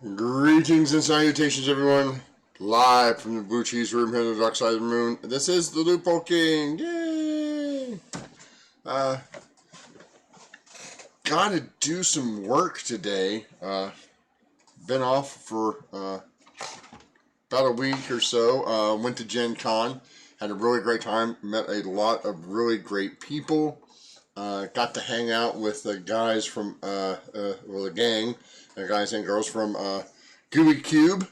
Greetings and salutations, everyone. Live from the Blue Cheese Room here on the dark side of the moon. This is the Loophole King. Yay! Gotta do some work today. Been off for about a week or so. Went to Gen Con. Had a really great time. Met a lot of really great people. Got to hang out with the guys from, the gang, guys and girls from Gooey Cube.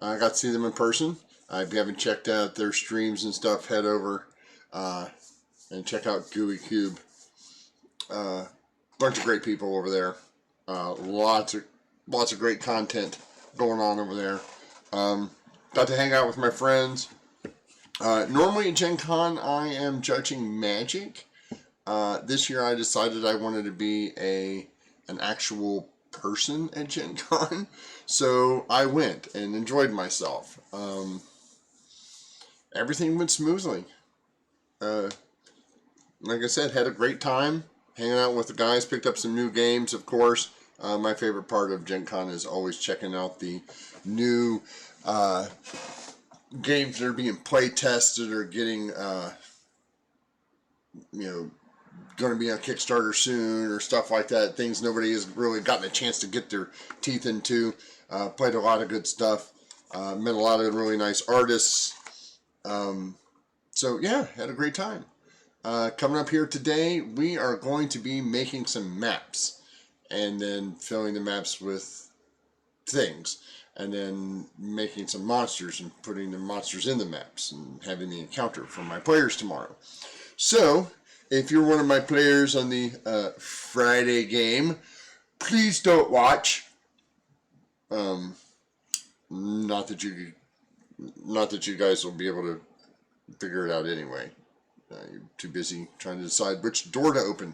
I got to see them in person. If you haven't checked out their streams and stuff, head over and check out Gooey Cube. Bunch of great people over there. Lots of great content going on over there. Got to hang out with my friends. Normally at Gen Con, I am judging magic. This year I decided I wanted to be an actual person at Gen Con, so I went and enjoyed myself. Everything went smoothly. Like I said, had a great time hanging out with the guys, picked up some new games, of course. My favorite part of Gen Con is always checking out the new games that are being play tested or getting, going to be on Kickstarter soon or stuff like that. Things nobody has really gotten a chance to get their teeth into. Played a lot of good stuff. Met a lot of really nice artists. So yeah, had a great time. Coming up here today, we are going to be making some maps and then filling the maps with things and then making some monsters and putting the monsters in the maps and having the encounter for my players tomorrow. So, if you're one of my players on the Friday game, please don't watch. Not that you guys will be able to figure it out anyway. You're too busy trying to decide which door to open.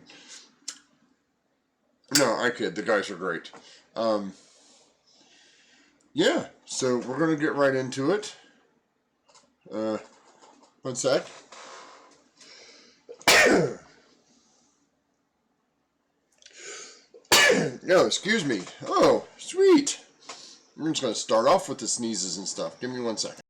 No, I kid. The guys are great. Yeah, so we're going to get right into it. One sec. No, excuse me. Oh, sweet. I'm just going to start off with the sneezes and stuff. Give me 1 second.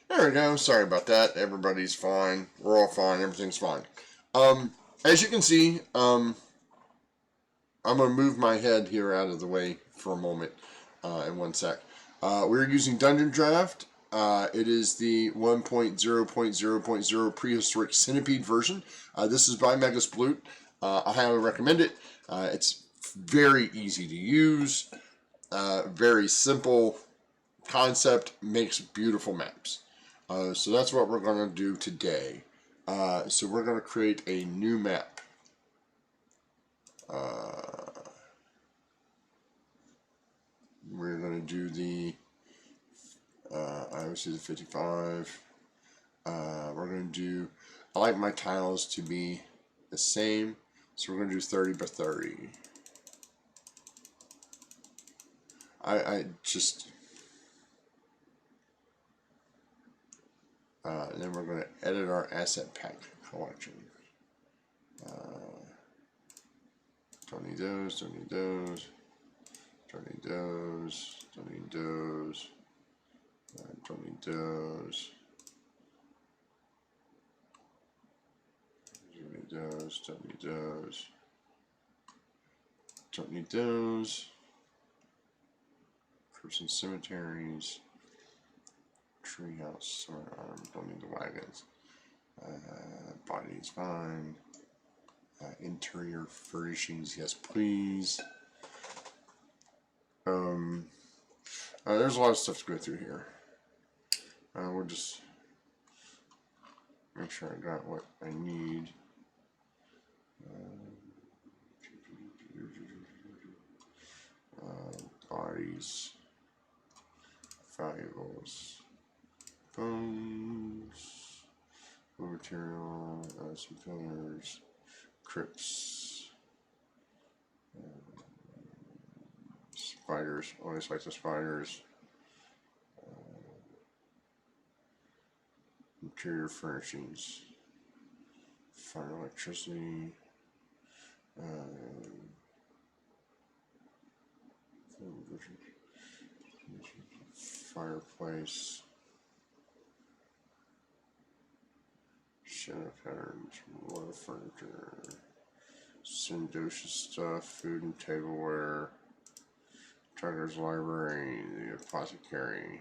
There we go. Sorry about that. Everybody's fine. We're all fine. Everything's fine. As you can see, I'm going to move my head here out of the way for a moment in 1 sec. We're using Dungeon Draft. It is the 1.0.0.0 prehistoric centipede version. This is by Megasploot. I highly recommend it. It's very easy to use. Very simple concept. Makes beautiful maps. So that's what we're going to do today. So we're going to create a new map. We're going to do the I always do the 55. We're going to do, I like my tiles to be the same, so we're going to do 30 by 30. And then we're going to edit our asset pack collection. Don't need those, don't need those, don't need those, don't need those, don't need those. Don't need those, don't need those, don't need those. Crimson cemeteries, treehouse, don't need the wagons. Body is fine. Interior furnishings, yes please. There's a lot of stuff to go through here. We'll just make sure I got what I need. Bodies, valuables, bones, wood material, some pillars, crypts, spiders. Always like the spiders. interior furnishings, fire electricity, fireplace, shadow patterns, water furniture, Sindosha stuff, food and tableware, Tiger's library, the apothecary,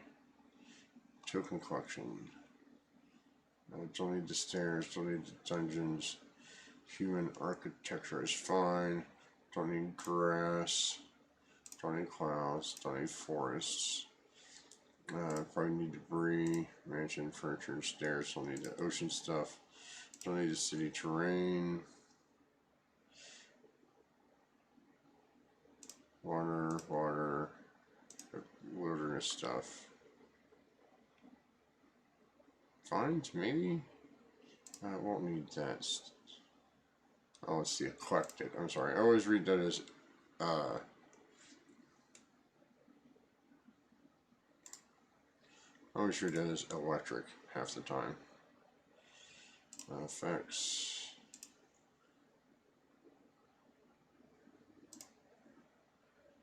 token collection. Don't need the stairs, don't need the dungeons. Human architecture is fine. Don't need grass. Don't need clouds. Don't need forests. Probably need debris, mansion, furniture, and stairs. Don't need the ocean stuff. Don't need the city terrain. Water, wilderness stuff. Vines, maybe? I won't need that. Oh, it's the eclectic. I'm sorry. I always read that as, I always read that as electric half the time. Effects.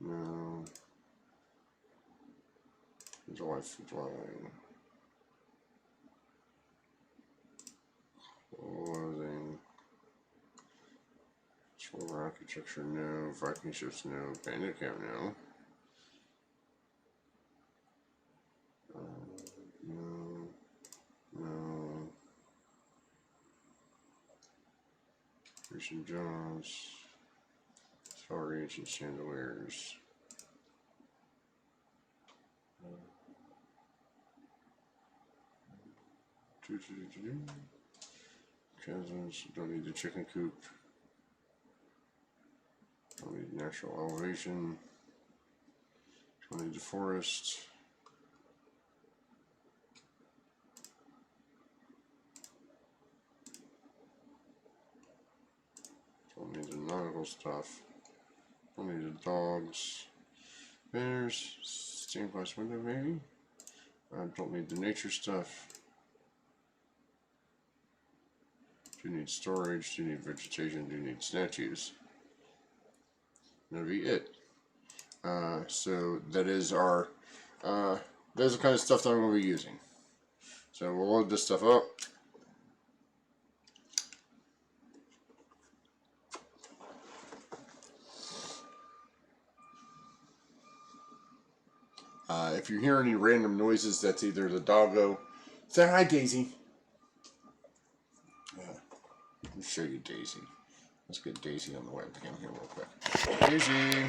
No. Delightful dwelling. Clothing. Solar architecture, no. Viking ships, no. Bandit camp, no. No. No. Recent jobs. Sorry, ancient chandeliers. Chasms, don't need the chicken coop. Don't need natural elevation. Don't need the forest. Don't need the nautical stuff. Don't need the dogs. Bears, stained glass window maybe. Don't need the nature stuff. Do need storage, do need vegetation, do need statues. That'll be it. So that is our, that's the kind of stuff that I'm going to be using. So we'll load this stuff up. If you hear any random noises, that's either the doggo. Say hi, Daisy. Let me show you Daisy. Let's get Daisy on the webcam here real quick. Daisy.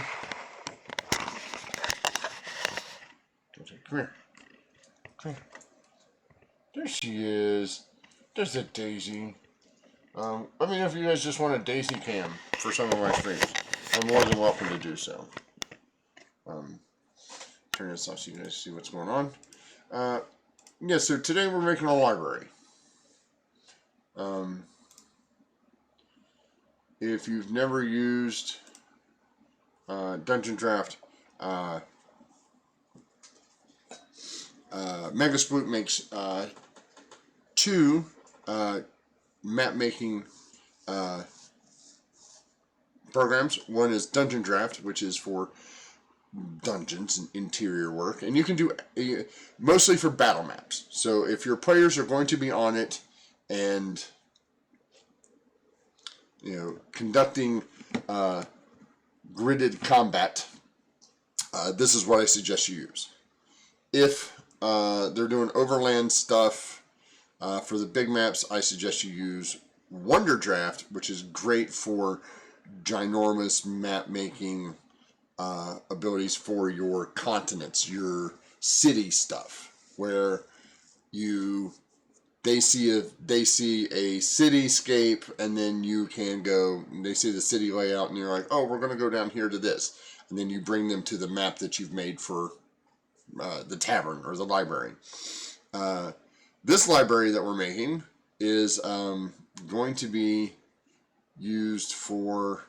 Come here. Come here. There she is. There's a Daisy. Let me know if you guys just want a Daisy cam for some of my streams. I'm more than welcome to do so. Turn this off so you guys see what's going on. Yeah, so today we're making a library. If you've never used Dungeon Draft, Megasploot makes two map making programs. One is Dungeon Draft, which is for dungeons and interior work, and you can do mostly for battle maps. So if your players are going to be on it and conducting gridded combat, this is what I suggest you use. If they're doing overland stuff for the big maps, I suggest you use Wonder Draft, which is great for ginormous map making abilities for your continents, your city stuff, where they see a cityscape, and then you can go. They see the city layout, and you're like, oh, we're going to go down here to this, and then you bring them to the map that you've made for the tavern or the library. This library that we're making is going to be used for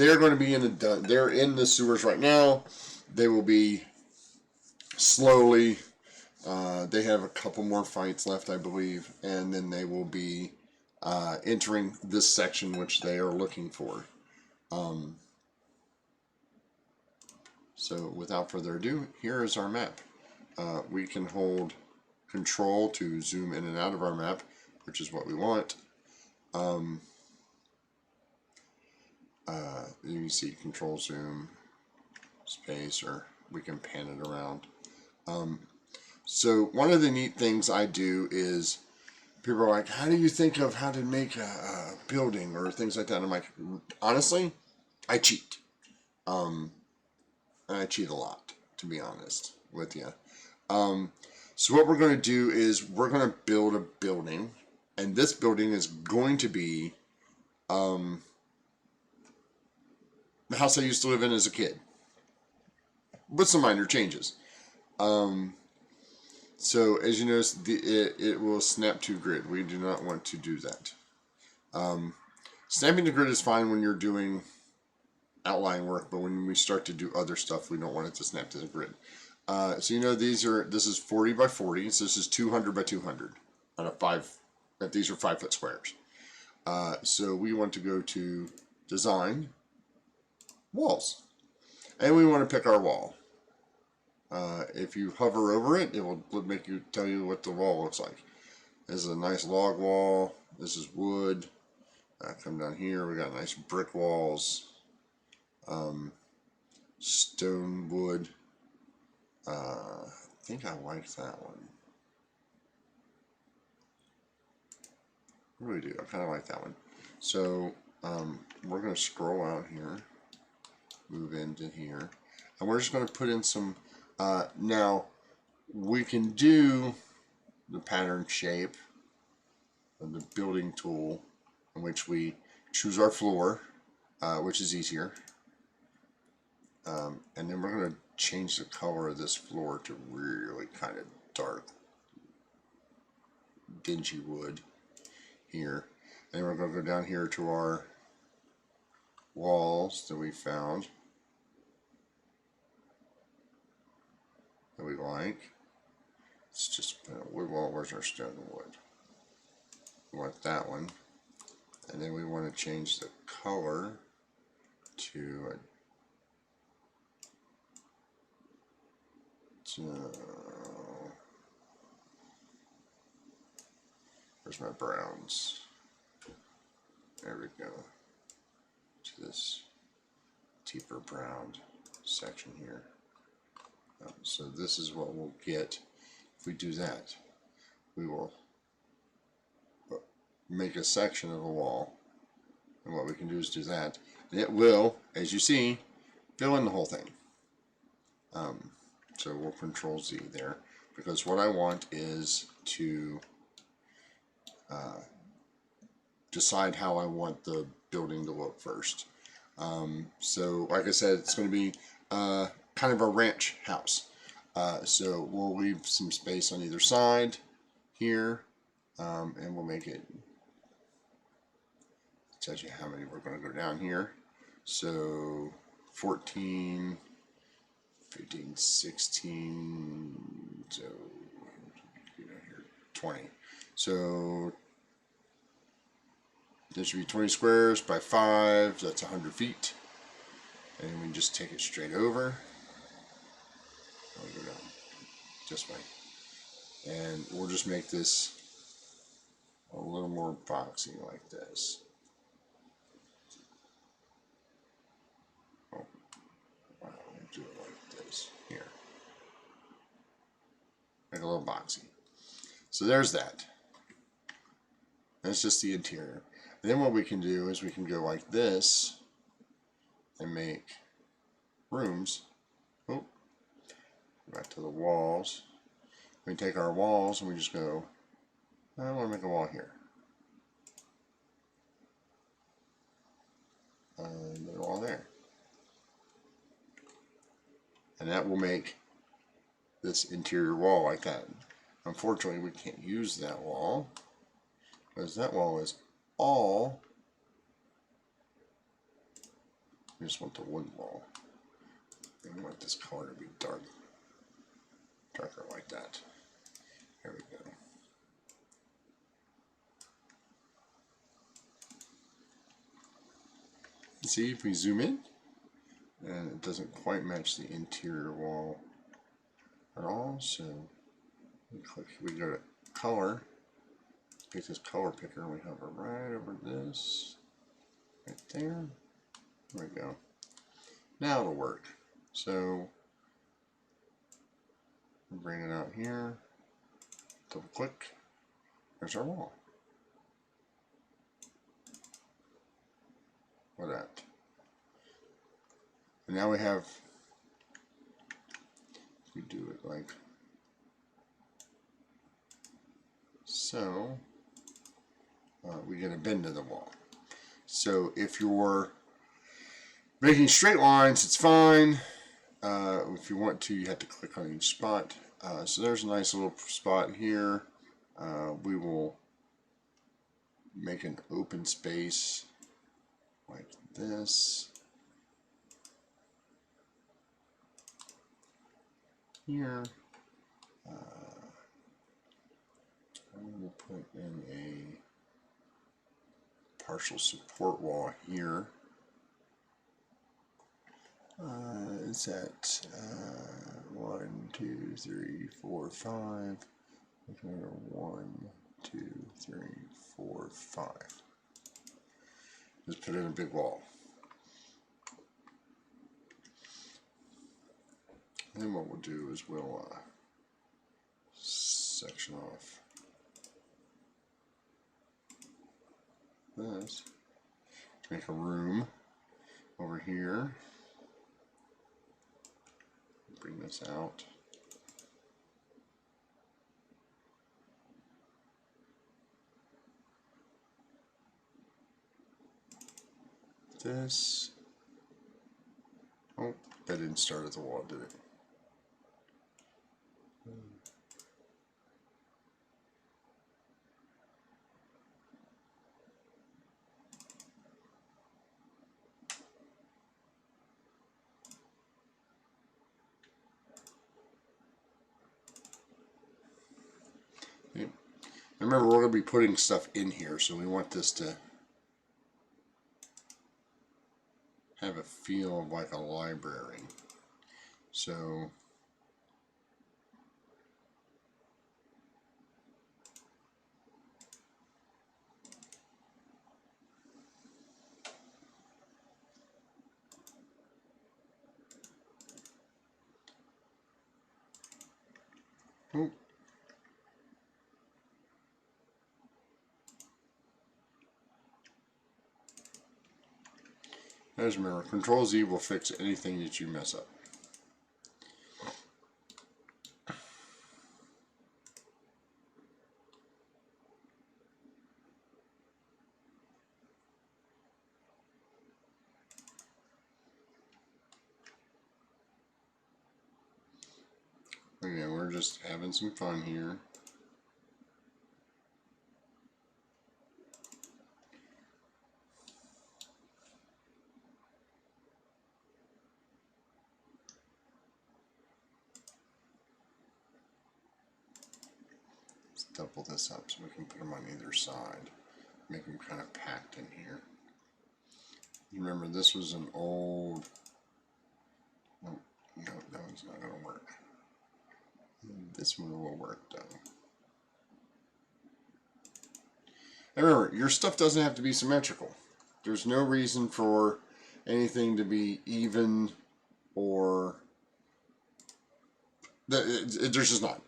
they're going to be they're in the sewers right now. They will be slowly. They have a couple more fights left, I believe, and then they will be entering this section which they are looking for. So without further ado, here is our map. We can hold Control to zoom in and out of our map, which is what we want. You can see Control zoom, space, or we can pan it around. So one of the neat things I do is people are like, how do you think of how to make a building or things like that? And I'm like, honestly, I cheat. And I cheat a lot, to be honest with you. So what we're going to do is we're going to build a building, and this building is going to be the house I used to live in as a kid, with some minor changes. So as you notice, it will snap to grid. We do not want to do that. Snapping to grid is fine when you're doing outline work, but when we start to do other stuff, we don't want it to snap to the grid. So you know this is 40 by 40, so this is 200 by 200 on a 5. These are 5-foot squares. So we want to go to Design, Walls, and we want to pick our wall. If you hover over it, it will tell you what the wall looks like. This is a nice log wall. This is wood. Come down here. We got nice brick walls. Stone wood. I think I like that one. I really do. I kind of like that one. So we're going to scroll out here, move into here, and we're just going to put in some. Now we can do the pattern shape of the building tool, in which we choose our floor, which is easier. And then we're going to change the color of this floor to really kind of dark, dingy wood here. And we're going to go down here to our walls that we found that we like. It's just a wood wall. Where's our stone wood? We want that one. And then we want to change the color to where's my browns? There we go. To this deeper brown section here. So this is what we'll get if we do that. We will make a section of a wall, and what we can do is do that, and it will, as you see, fill in the whole thing. So we'll Control Z there, because what I want is to decide how I want the building to look first. So like I said, it's going to be kind of a ranch house. So we'll leave some space on either side here, and we'll make it, tells you how many we're going to go down here. So 14, 15, 16, so 20. So this should be 20 squares by 5, that's 100 feet. And we just take it straight over. I'll go down this way. And we'll just make this a little more boxy like this. Oh, wow, we'll do it like this here. Make a little boxy. So there's that. That's just the interior. And then what we can do is we can go like this and make rooms. Oh, back to the walls. We take our walls and we just go, I want to make a wall here. And a wall there. And that will make this interior wall like that. Unfortunately, we can't use that wall, because that wall is all We just want the wood wall. And we want this color to be darker like that. There we go. See if we zoom in, and it doesn't quite match the interior wall at all. So we go to color, get this color picker, and we hover right over this, right there. There we go. Now it'll work. So bring it out here, double click, there's our wall. Look at that. And now we have, we do it like so, we get a bend in the wall. So if you're making straight lines, it's fine. If you want to, you have to click on each spot. So there's a nice little spot here. We will make an open space like this. Here. I'm going to put in a partial support wall here. It's at 1, 2, 3, 4, 5. 1, 2, 3, 4, 5. Just put in a big wall. And then what we'll do is we'll section off this. Make a room over here. Bring this out. This. Oh, that didn't start at the wall, did it? Okay. Remember, we're going to be putting stuff in here, so we want this to have a feel of like a library. So as remember, Control Z will fix anything that you mess up. Again, we're just having some fun here. Let's double this up so we can put them on either side. Make them kind of packed in here. Remember, this was an old... No, that one's not going to work. This one will work though. And remember, your stuff doesn't have to be symmetrical. There's no reason for anything to be even or... There's just not.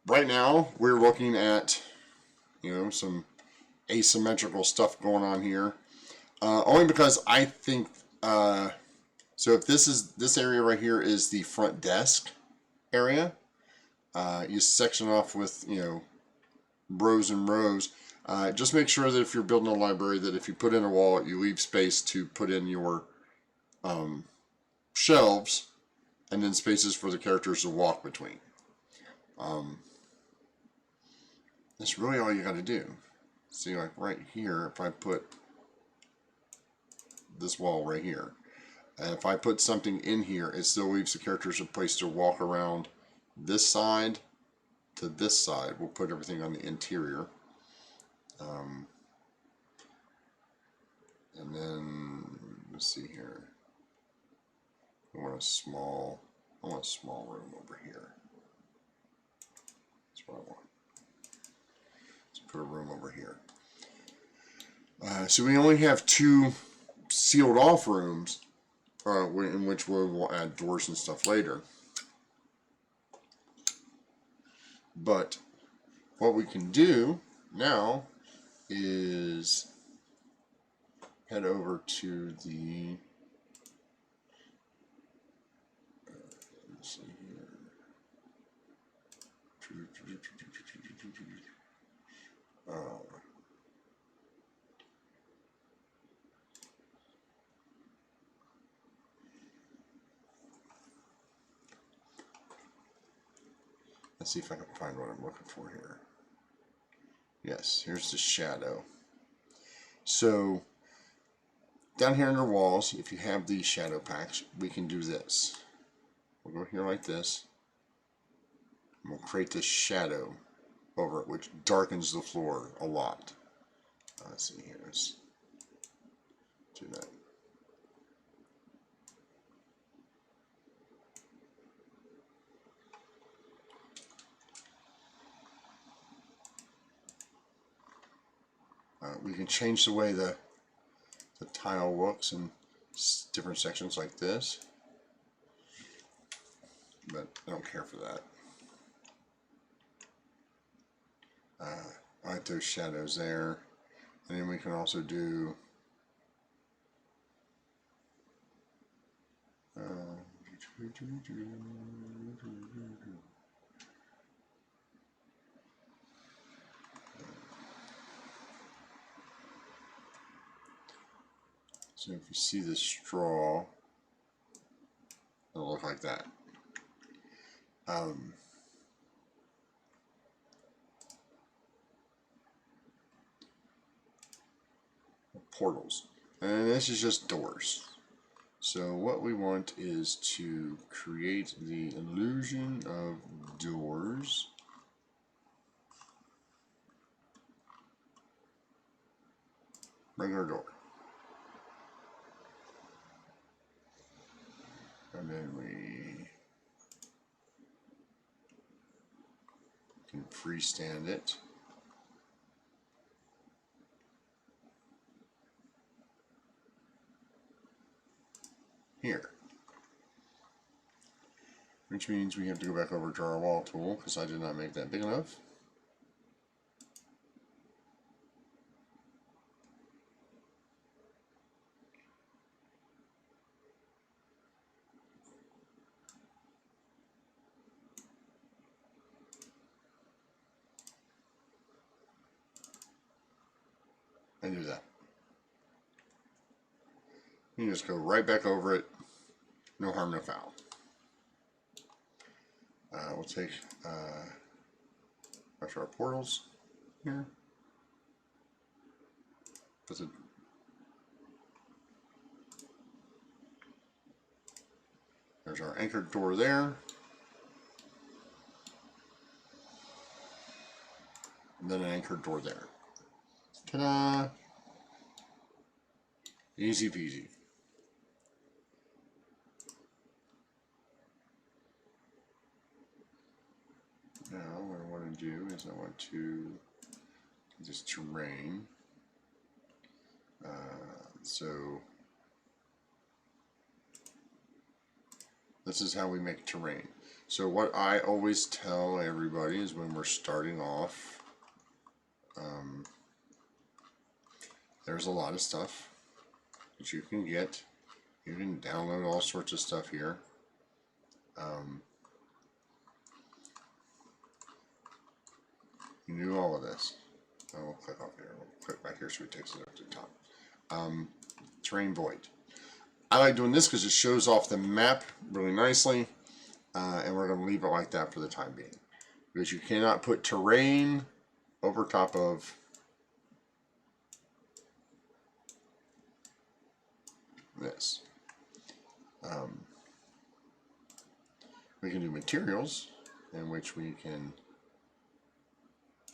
Right now, we're looking at, some asymmetrical stuff going on here. Only because I think, so if this area right here is the front desk area, you section off with, rows and rows. Just make sure that if you're building a library, that if you put in a wall, you leave space to put in your shelves, and then spaces for the characters to walk between. That's really all you got to do. See, like right here, if I put this wall right here. And if I put something in here, it still leaves the characters a place to walk around this side to this side. We'll put everything on the interior. And then, let's see here. I want a small room over here. That's what I want. Let's put a room over here. So we only have 2 sealed off rooms, in which we'll add doors and stuff later. But what we can do now is head over to the, let's see here. Let's see if I can find what I'm looking for here. Yes, here's the shadow. So down here under walls, if you have these shadow packs, we can do this. We'll go here like this. And we'll create this shadow over it, which darkens the floor a lot. Let's see here. Let's do that. We can change the way the tile looks in different sections like this, but I don't care for that. I like those shadows there, and then we can also do so if you see the straw, it'll look like that. Portals, and this is just doors. So what we want is to create the illusion of doors. Regular door. And then we can freestand it. Here. Which means we have to go back over to our wall tool because I did not make that big enough. And do that. You just go right back over it. No harm, no foul. We'll take our portals here. There's our anchored door there. And then an anchored door there. Ta-da! Easy peasy. Now what I want to do is I want to do this terrain. So this is how we make terrain. So what I always tell everybody is when we're starting off, there's a lot of stuff that you can get. You can download all sorts of stuff here. You do all of this. We'll click off here. We'll click back here so it takes it up to the top. Terrain void. I like doing this because it shows off the map really nicely, and we're going to leave it like that for the time being. Because you cannot put terrain over top of this. We can do materials, in which we can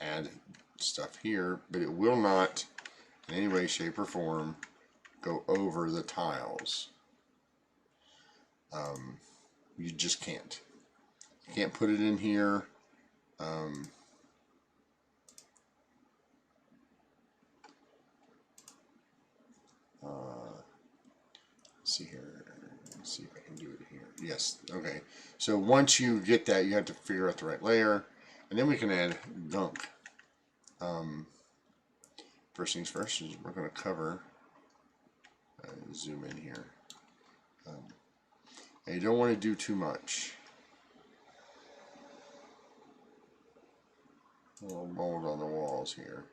add stuff here, but it will not in any way, shape, or form go over the tiles. You just can't. You can't put it in here. Let's see here. Let's see if I can do it here. Yes. Okay. So once you get that, you have to figure out the right layer, and then we can add gunk. First things first is we're going to cover. Zoom in here. And you don't want to do too much. A little mold on the walls here.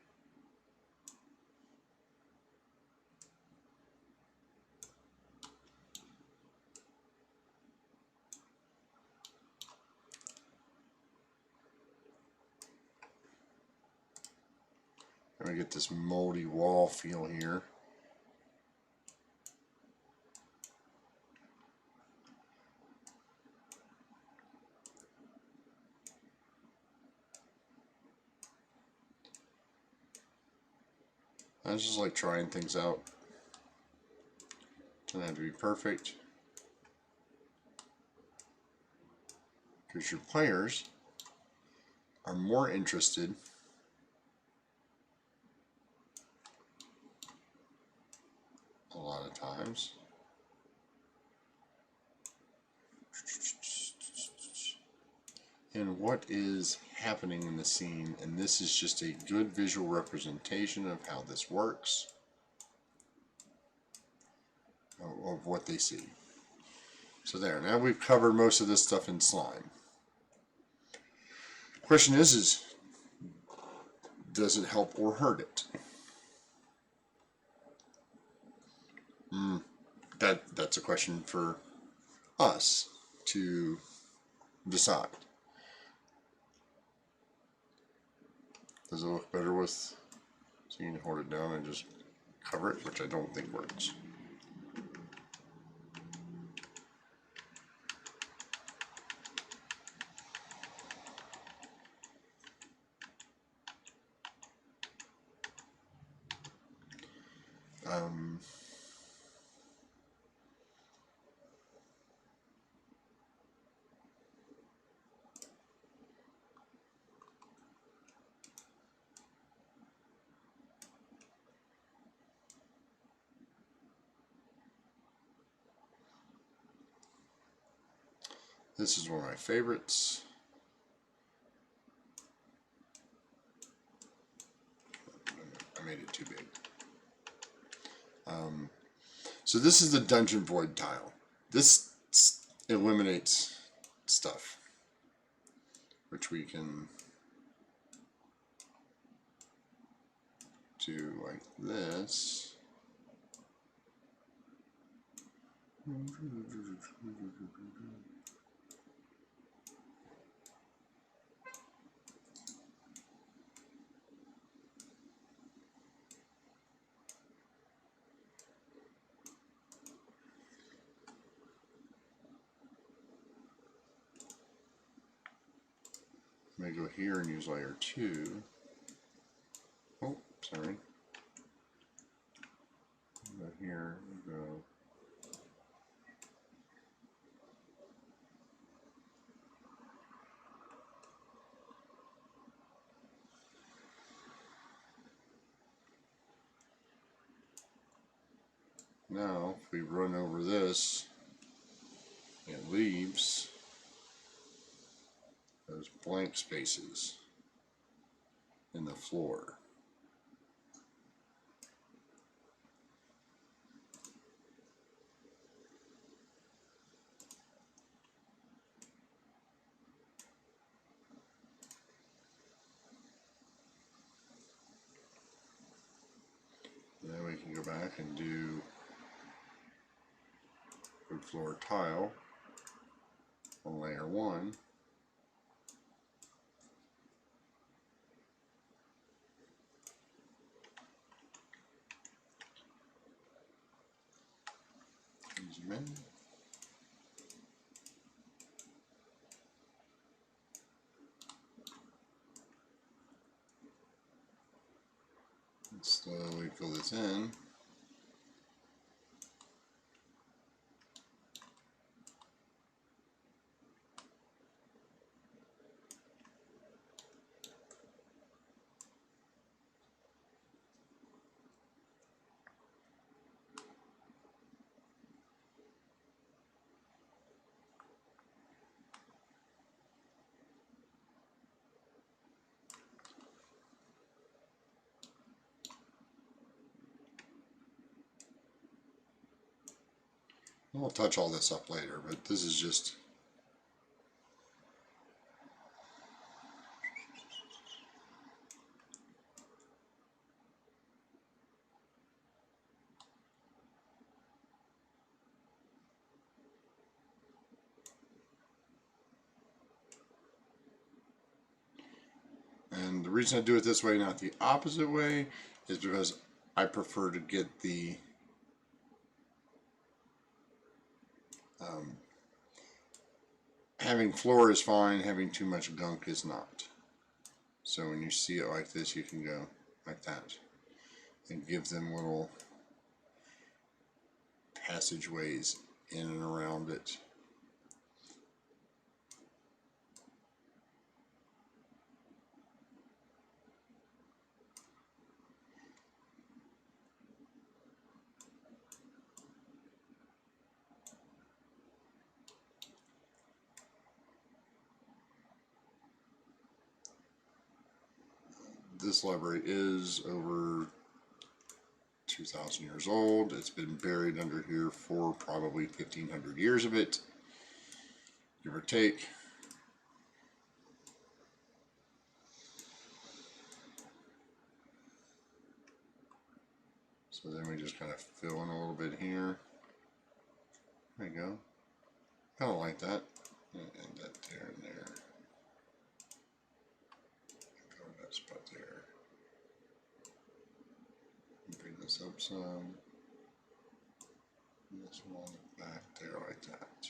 And we get this moldy wall feel here. I just like trying things out. Doesn't have to be perfect, because your players are more interested a lot of times in what is happening in the scene, and this is just a good visual representation of how this works, of what they see. So there, now we've covered most of this stuff in slime. Question is does it help or hurt it? That's a question for us to decide. Does it look better with, so you can hold it down and just cover it, which I don't think works. This is one of my favorites. I made it too big. So this is the Dungeon Void tile. This eliminates stuff, which we can do like this. I'm going to go here and use layer 2. Oh, sorry. Go here, go. Now, if we run over this, it leaves those blank spaces in the floor. Then we can go back and do wood floor tile on layer 1. treatment. And slowly fill this in. We'll touch all this up later, but this is just and the reason I do it this way, not the opposite way, is because I prefer to get the having floor is fine, having too much gunk is not. So when you see it like this, you can go like that and give them little passageways in and around it. This library is over 2,000 years old. It's been buried under here for probably 1,500 years of it, give or take. So then we just kind of fill in a little bit here. There you go. Kind of like that. And that there and there. Go to that spot there. Bring this up some. And this one back there like that.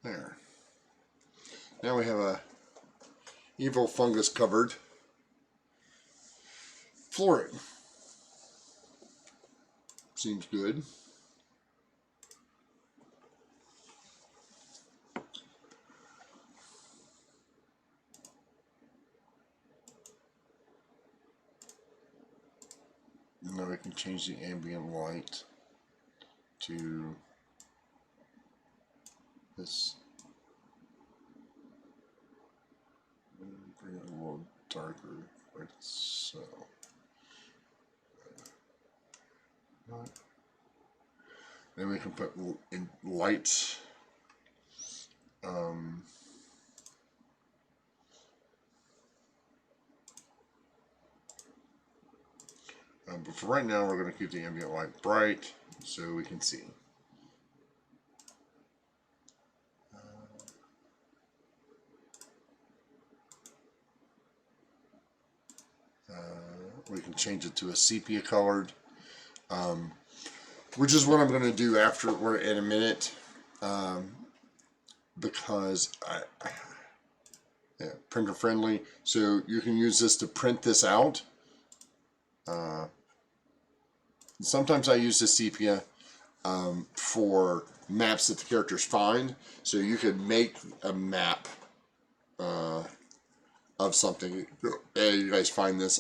There. Now we have a evil fungus covered flooring. Seems good. Now we can change the ambient light to this. Bring it a little darker, like so. Then we can put in lights. But for right now, we're going to keep the ambient light bright so we can see. We can change it to a sepia colored, which is what I'm going to do after in a minute, because printer friendly. So you can use this to print this out. Sometimes I use the sepia for maps that the characters find. So you could make a map of something. Hey, you guys find this.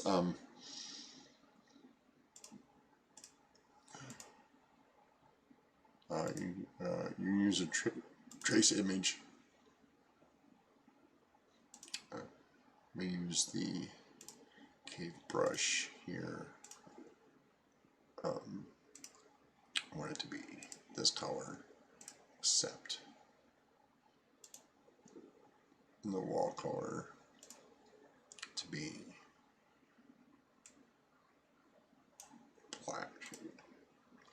You use a trace image. We use the cave brush here. I want it to be this color, except the wall color to be black.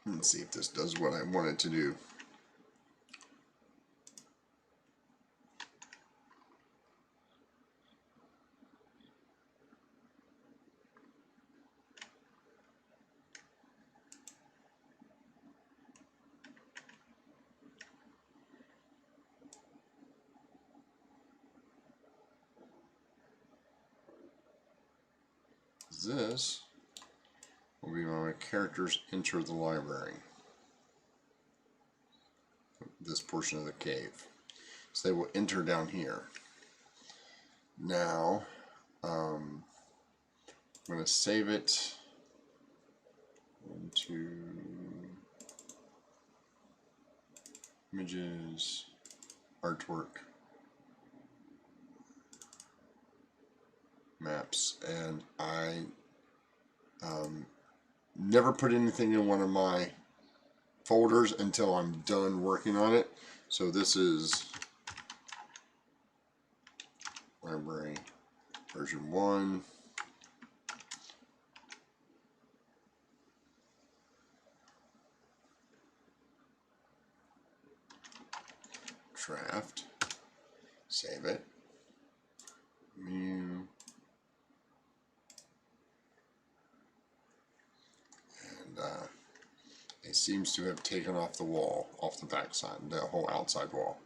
Let's see if this does what I want it to do. this will be when my characters enter the library. This portion of the cave. So they will enter down here. Now, I'm going to save it into images, artwork, maps, and I never put anything in one of my folders until I'm done working on it. So this is library version 1. Draft. Save it. New. And it seems to have taken off the wall, off the back side, the whole outside wall.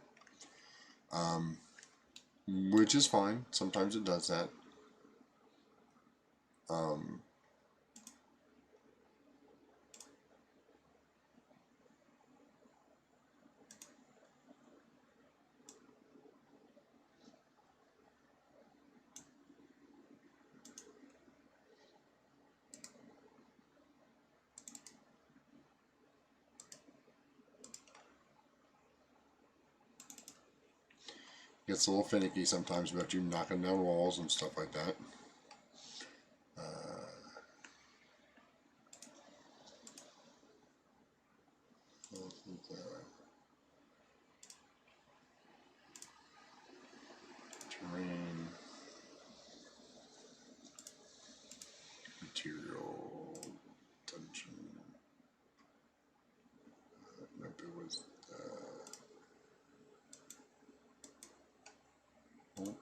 Which is fine. Sometimes it does that. Gets a little finicky sometimes about you knocking down walls and stuff like that. Terrain, material, dungeon. Nope, it was. Nope.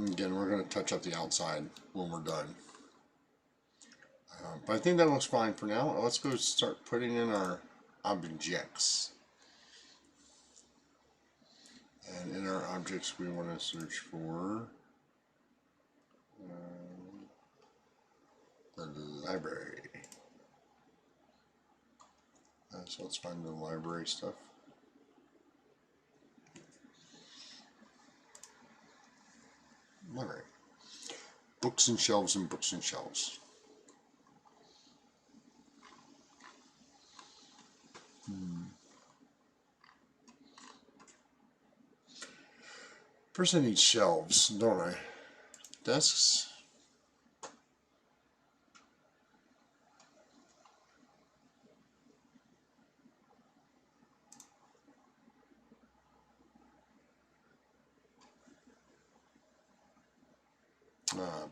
Again, we're going to touch up the outside when we're done. But I think that looks fine for now. Let's go start putting in our objects. And in our objects, we want to search for the library. So let's find the library stuff. Library. Books and shelves and books and shelves. First I need shelves, don't I? Desks.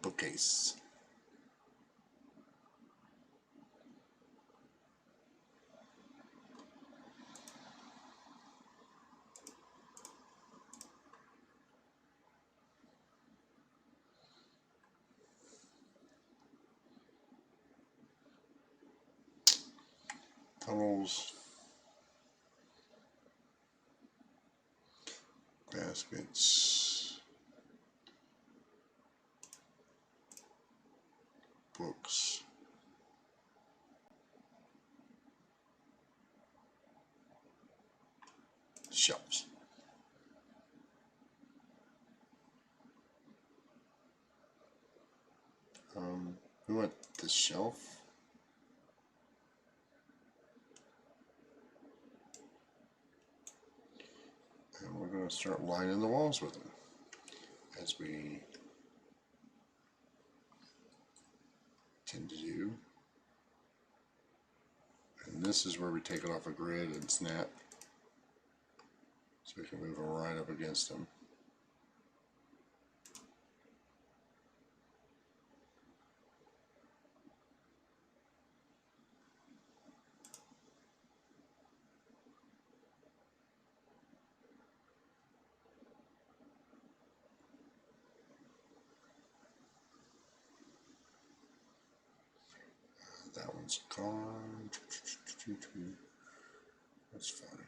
Bookcase. Tunnels. Baskets. Books. Shelves. We want the shelf. And we're going to start lining the walls with them as we tend to do. And this is where we take it off a grid and snap. So we can move them right up against them. It's gone. That's funny.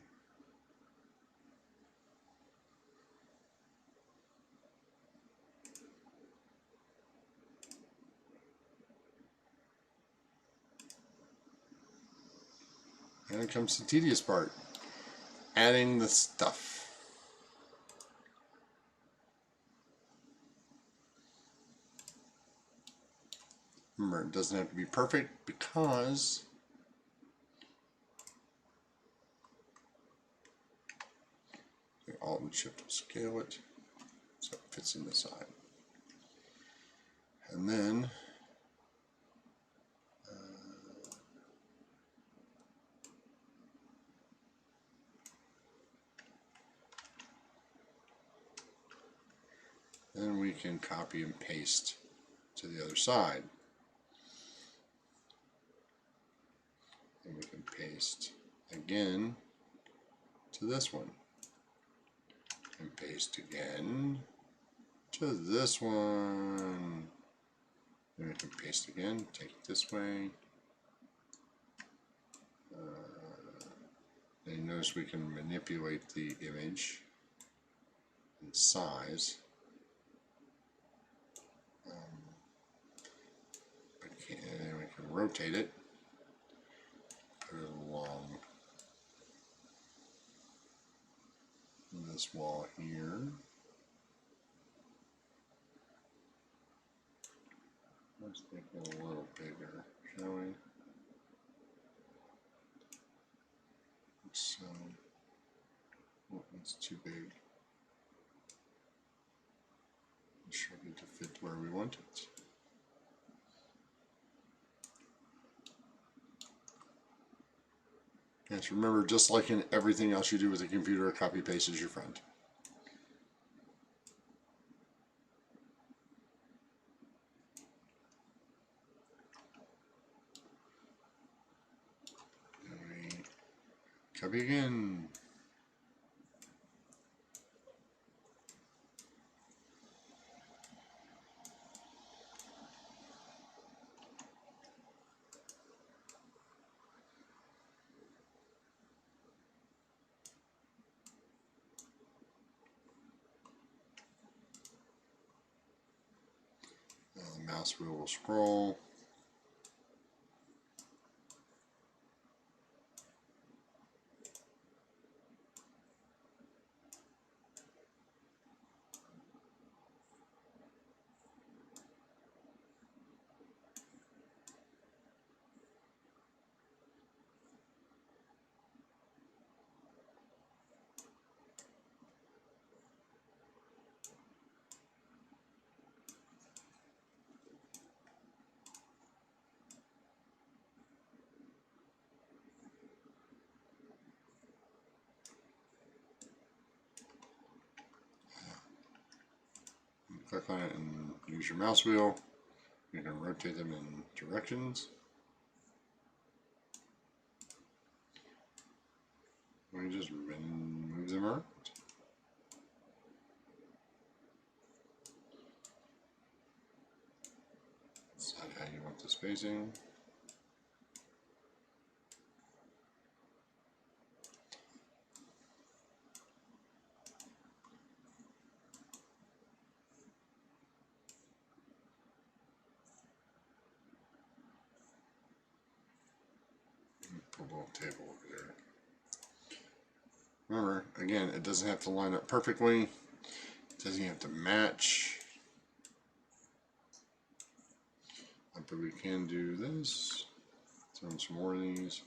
And it comes the tedious part. Adding the stuff. Remember, it doesn't have to be perfect because Alt and Shift will scale it so it fits in the side. And then we can copy and paste to the other side. And we can paste again to this one. And paste again to this one. Then we can paste again, take it this way. And notice we can manipulate the image and size. And we can rotate it, put it along this wall here. Let's make it a little bigger, shall we? So, oh, that's too big. Shrink it to fit where we want it. Yes, remember, just like in everything else you do with a computer, copy paste is your friend. Copy again. Now the mouse wheel will scroll. Click on it and use your mouse wheel. You can rotate them in directions. We just move them around. Decide how you want the spacing. Put a little table over there. Remember, again, it doesn't have to line up perfectly. It doesn't have to match. But we can do this. Throw in some more of these.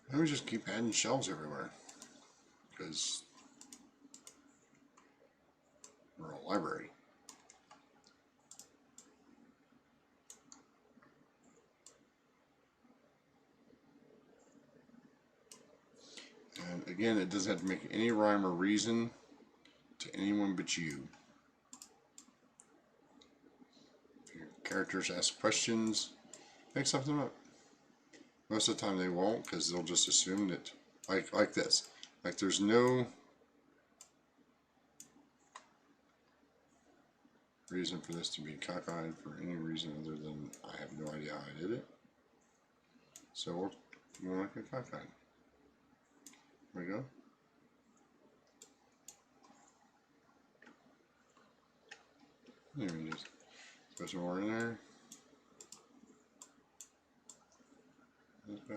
And we just keep adding shelves everywhere because we're a library. Again, it doesn't have to make any rhyme or reason to anyone but you. If your characters ask questions, make something up. Most of the time they won't, because they'll just assume that, like this. Like there's no reason for this to be cockeyed for any reason other than I have no idea how I did it. So we'll make it cockeyed. There we go. There it is. Put some more in there. This guy,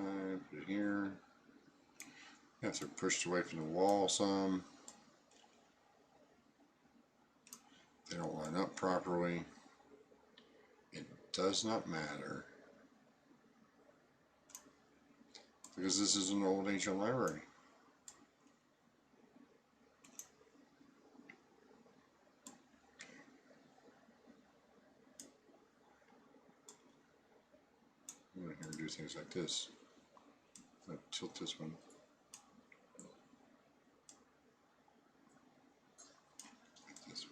put it here. Yeah, so pushed away from the wall some. They don't line up properly. It does not matter, because this is an old ancient library. I'm going to do things like this. I'm going to tilt this one. Like this.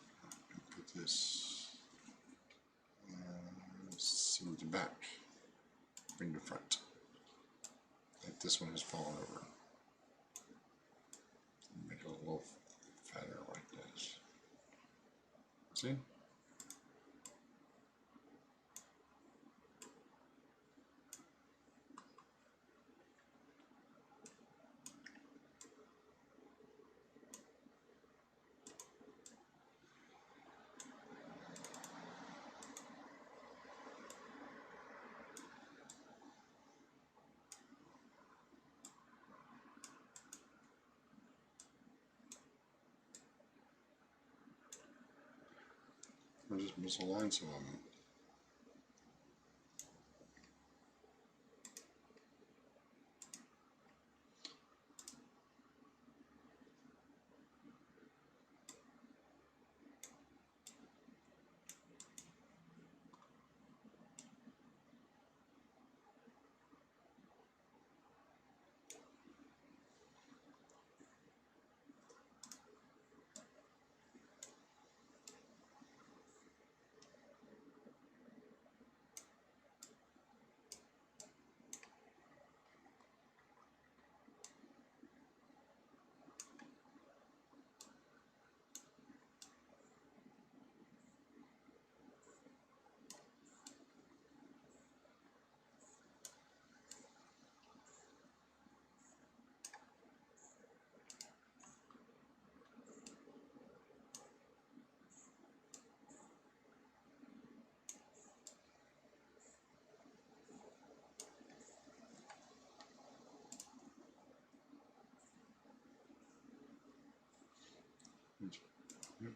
And put this in the back. Bring the front. Like this one has fallen over. Make it a little fatter like this. See? Or just misalign some of them.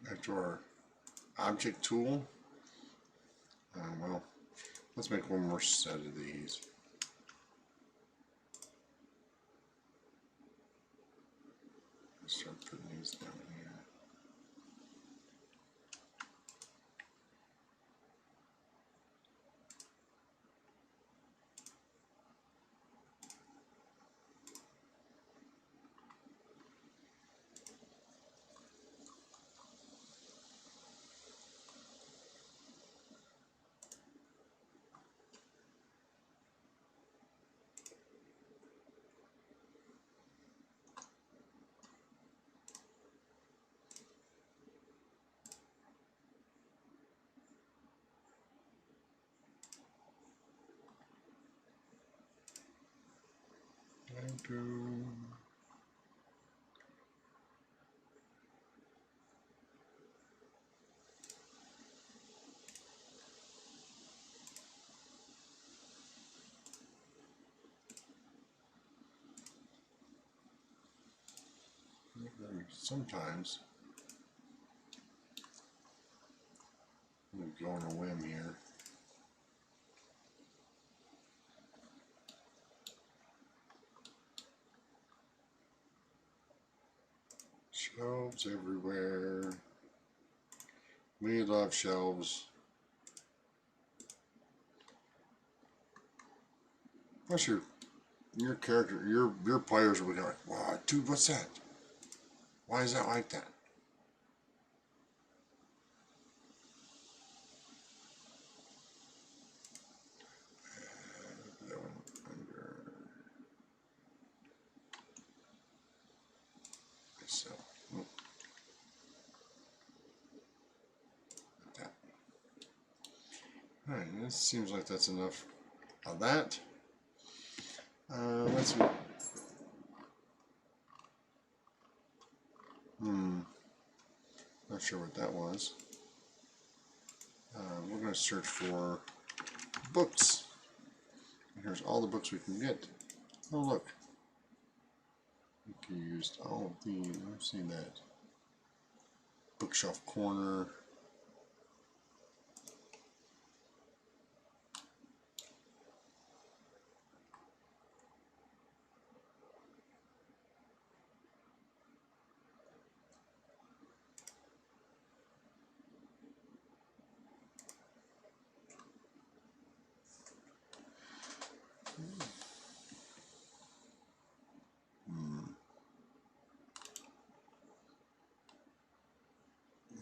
Back to our object tool. Well, let's make one more set of these. Let's start putting these down here. Thank you. Sometimes I'm going to go on a whim here. Shelves everywhere. We love shelves. What's your your character, your players will be like, wow, dude, what's that? Why is that like that? That one under myself. Like that. Alright, this seems like that's enough of that. Let's see. Not sure what that was. We're going to search for books. And here's all the books we can get. Oh, look. We can use all of these. I've seen that. Bookshelf corner.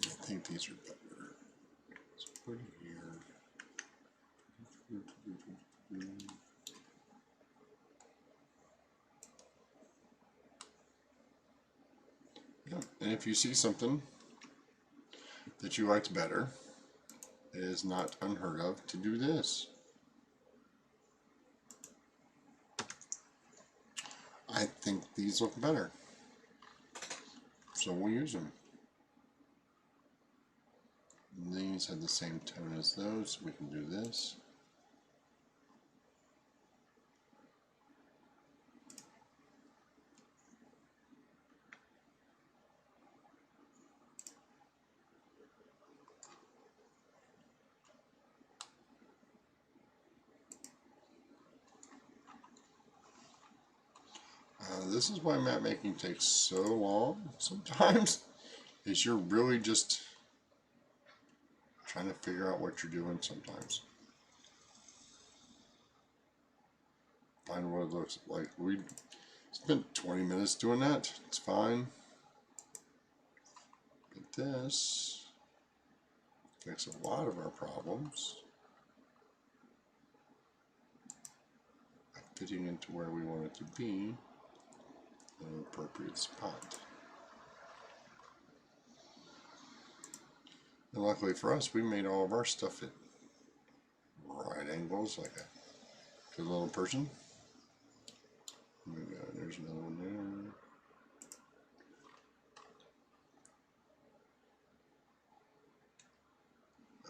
I think these are better. Let's put it here. Yep. And if you see something that you liked better, it is not unheard of to do this. I think these look better, so we'll use them. And these have the same tone as those, so we can do this. This is why map making takes so long sometimes, is you're really just trying to figure out what you're doing sometimes. Find what it looks like. We spent 20 minutes doing that. It's fine. But this fixes a lot of our problems. Fitting into where we want it to be in an appropriate spot. And luckily for us, we made all of our stuff at right angles, like a good little person. There's another one there.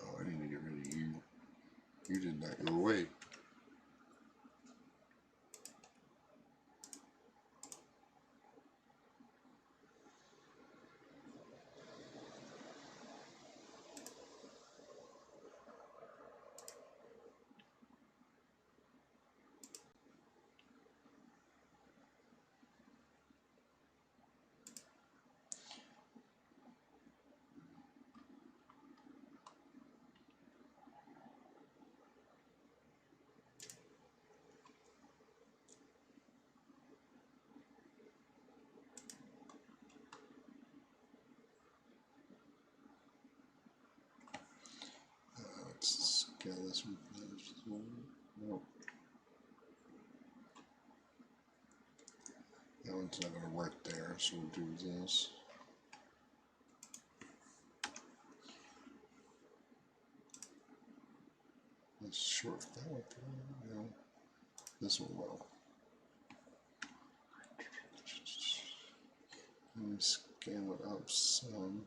Oh, I need to get rid of you. You did not go away. Let's scale this one. Nope. That one's not going to work there, so we'll do this. Let's short that one. No, this one will. Let me scale it up some.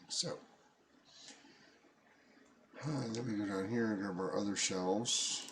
So, then we go down here and grab our other shelves.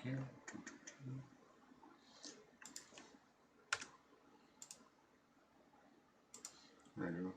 here. There you go.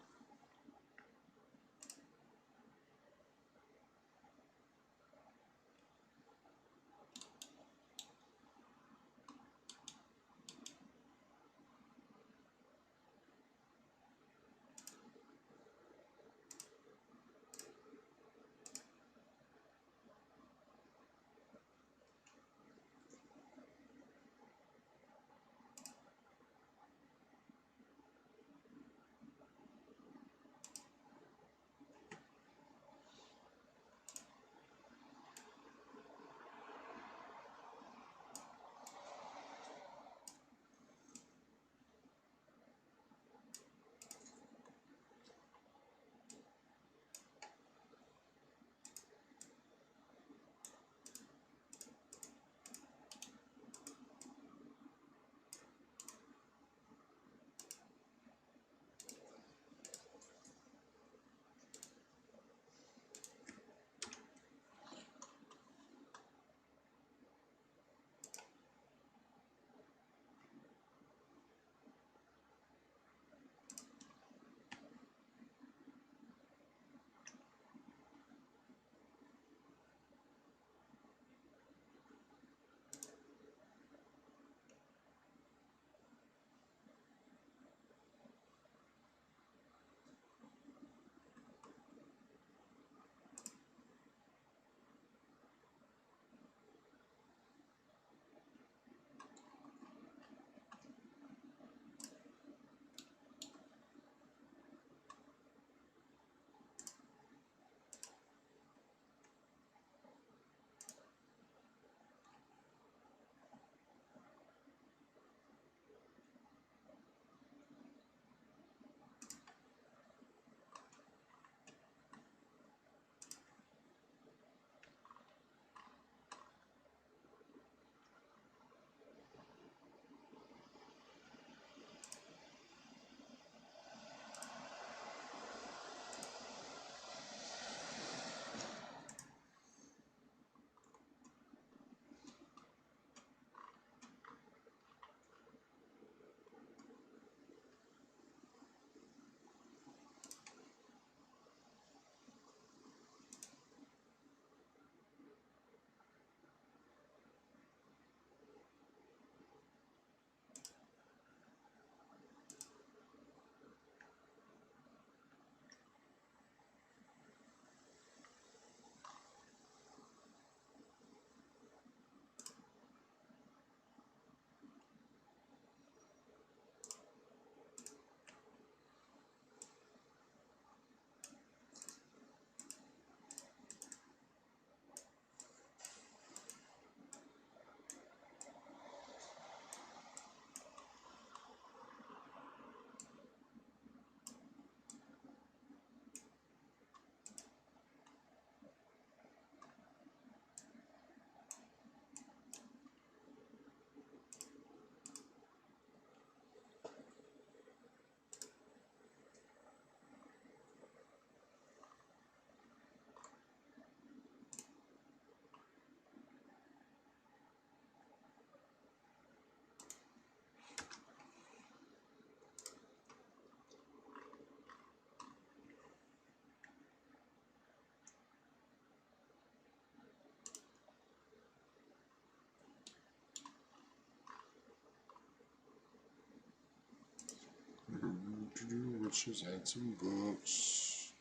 Let's just add some books.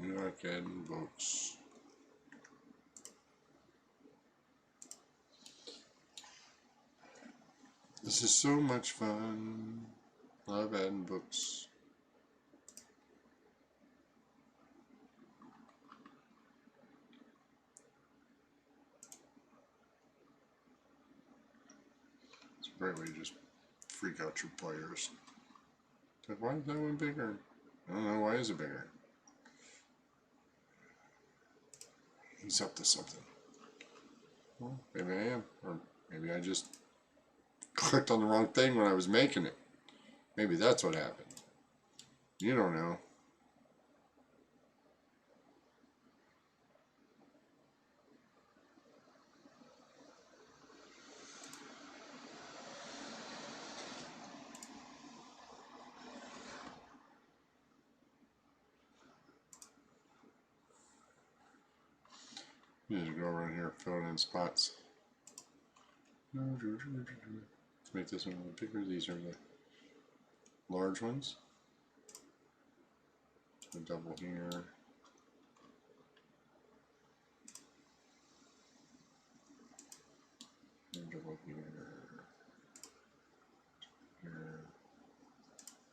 You like adding books. This is so much fun. Love adding books. It's a great way to just freak out your players. Like, why is that one bigger? I don't know, why is it bigger? He's up to something. Well, maybe I am. Or maybe I just clicked on the wrong thing when I was making it. Maybe that's what happened. You don't know. You just go around here, fill it in spots. Let's make this one a little bigger. These are the large ones. A double here. Double here. Here.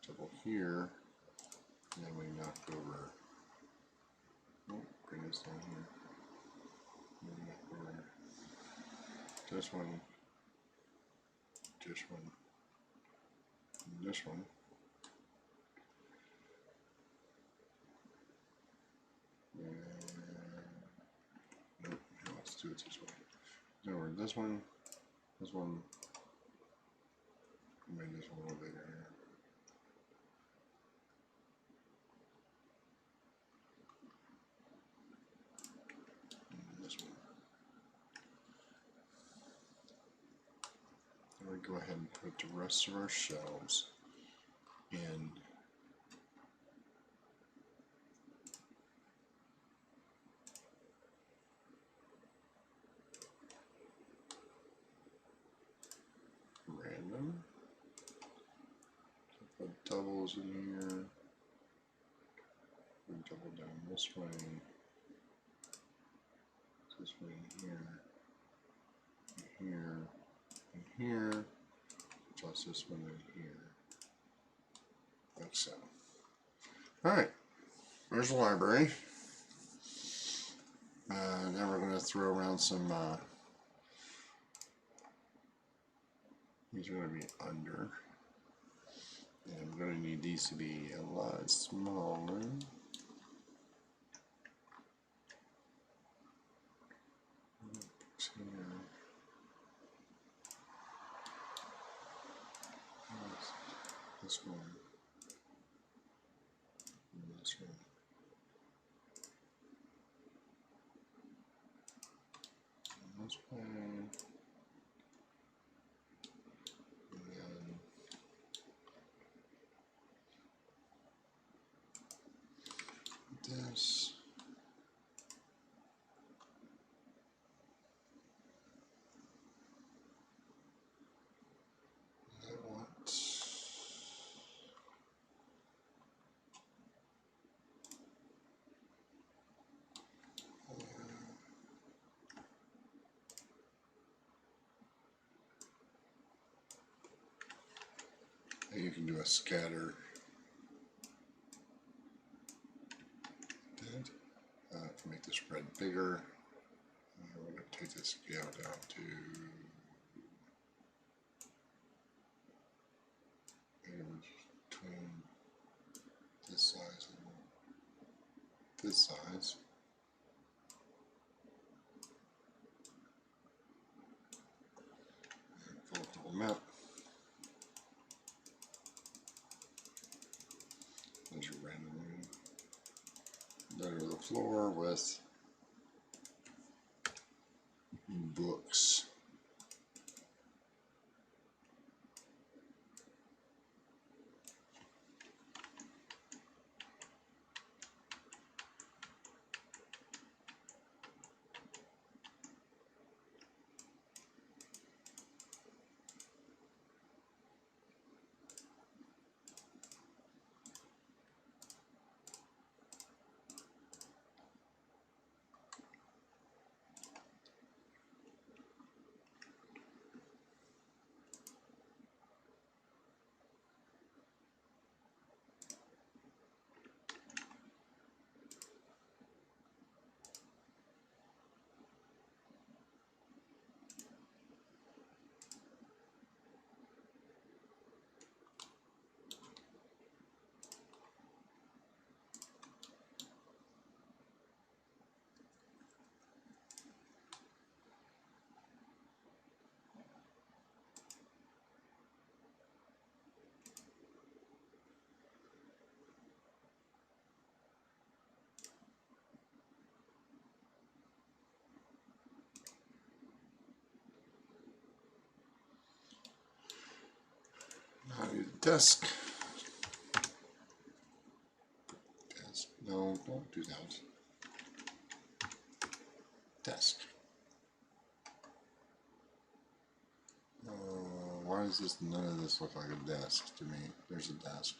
Double here. And then we knock over. Oh, bring this down here. And then knock over this one. This one. And this one. Nope, let's do it this way. Over this one, make this one a little bigger here. And this one. Then we go ahead and put the rest of our shelves in. Random. Put doubles in here. We double down this way. This way here. And here. And here. Plus this one in here. Like so. Alright. There's the library. Now we're going to throw around some these are going to be under, and I'm going to need these to be a lot smaller. This one, and this one. And this way. This. I want you can do a scatter. To make the spread bigger, we're going to take the scale down to between this size and this size. And fill them out. There's your random one. Under the floor with books. Now your desk. No, don't do that. desk. Why does this, none of this look like a desk to me? There's a desk.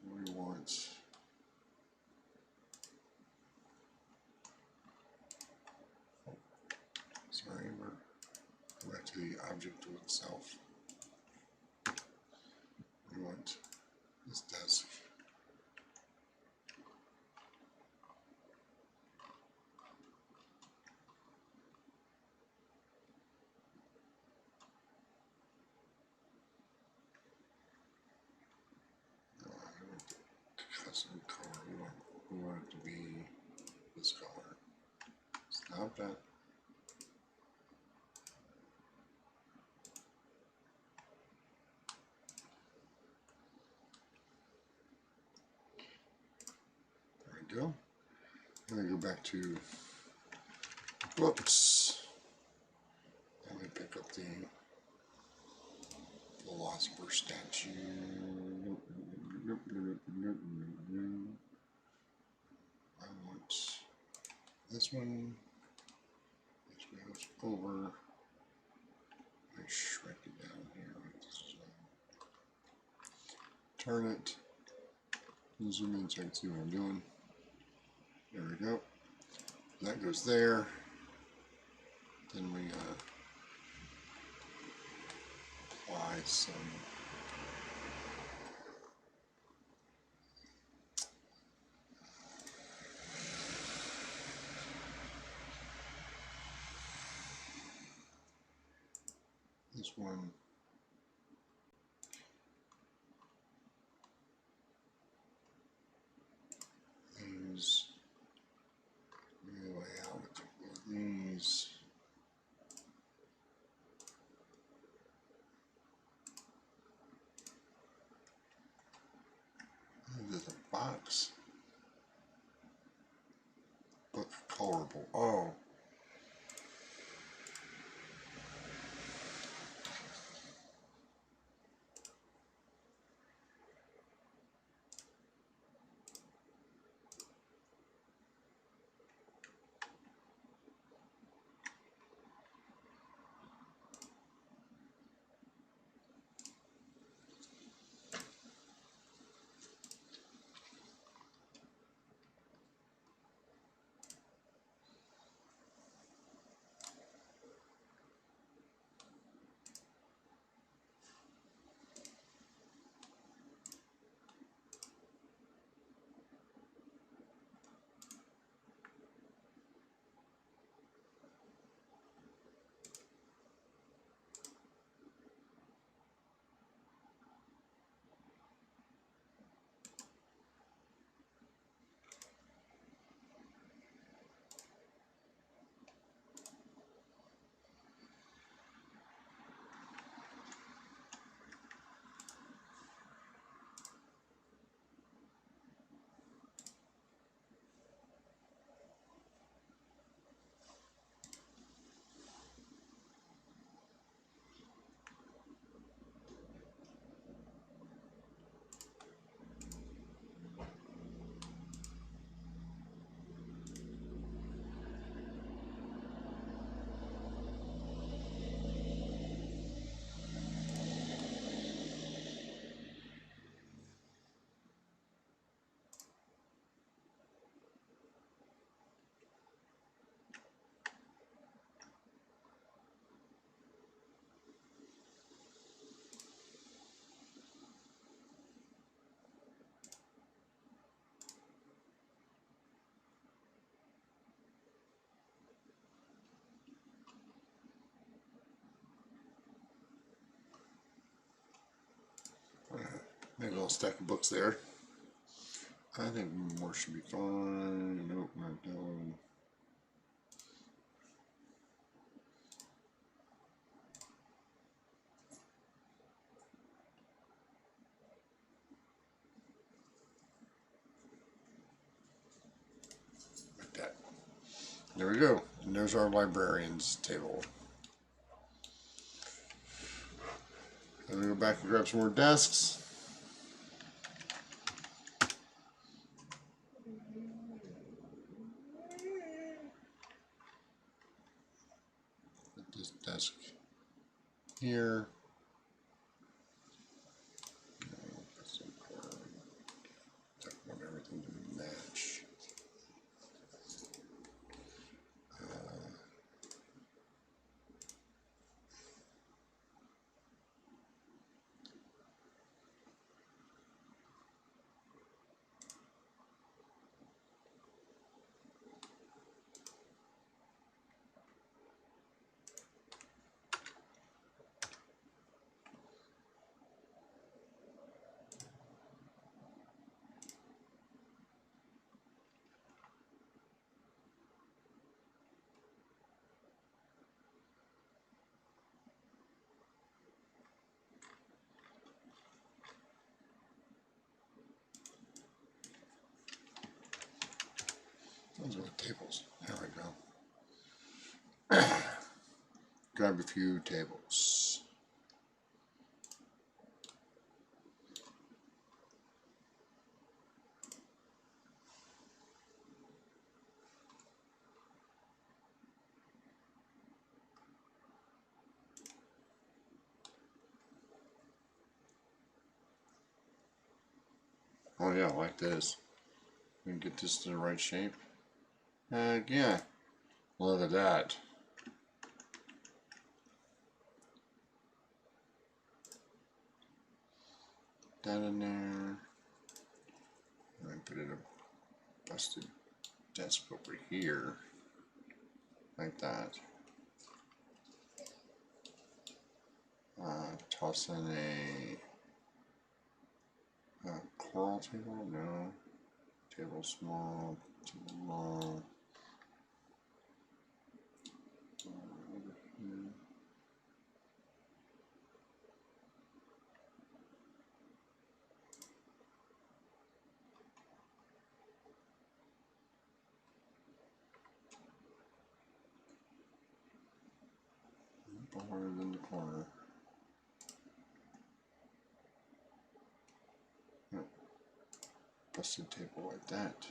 We want, sorry, we're back to the object itself. We want this desk. Custom color. We want it to be this color. Stop that. There we go. I'm going to go back to books. Let me pick up the philosopher statue. I want this one. This goes over. I shrink it down here. Turn it. Zoom in so I can see what I'm doing. There we go. That goes there. Then we apply some this one. These lay out a couple of these. There's a box. Book colorable. Oh. Maybe a little stack of books there. I think more should be fine. Nope, not done. Like that. There we go. And there's our librarian's table. Then we go back and grab some more desks. here. I want everything to match. Those are the tables. There we go. Grab a few tables. Oh yeah, like this. We can get this to the right shape. Yeah, look at that. That in there. And put it a busted desk over here, like that. Toss in a coral table. No, table small, table long. Over here. Harder than the corner. Yep. Busted table like that.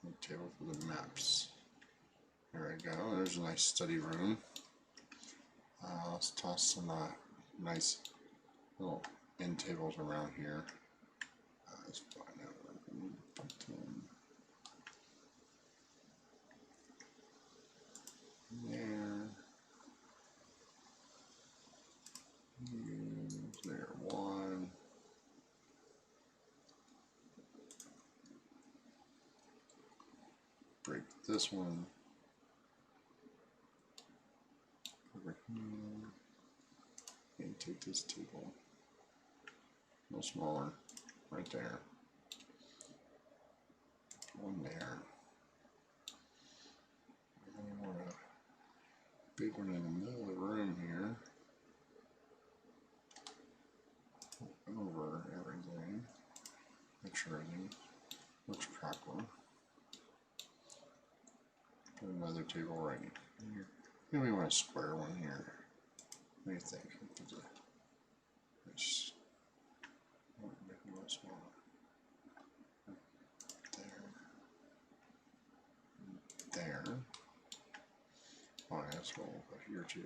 And table for the maps. There we go. There's a nice study room. Let's toss some nice little end tables around here. Let's find out what we need to put in. There. There, one. Break this one. Over here. And take this table. A little smaller. Right there. One there. And we want a big one in the middle of the room here. Over everything. Make sure everything looks proper. Put another table right here. Maybe we want a square one here. What do you think? Just make it a little smaller. There. Oh, that's what we'll put here too.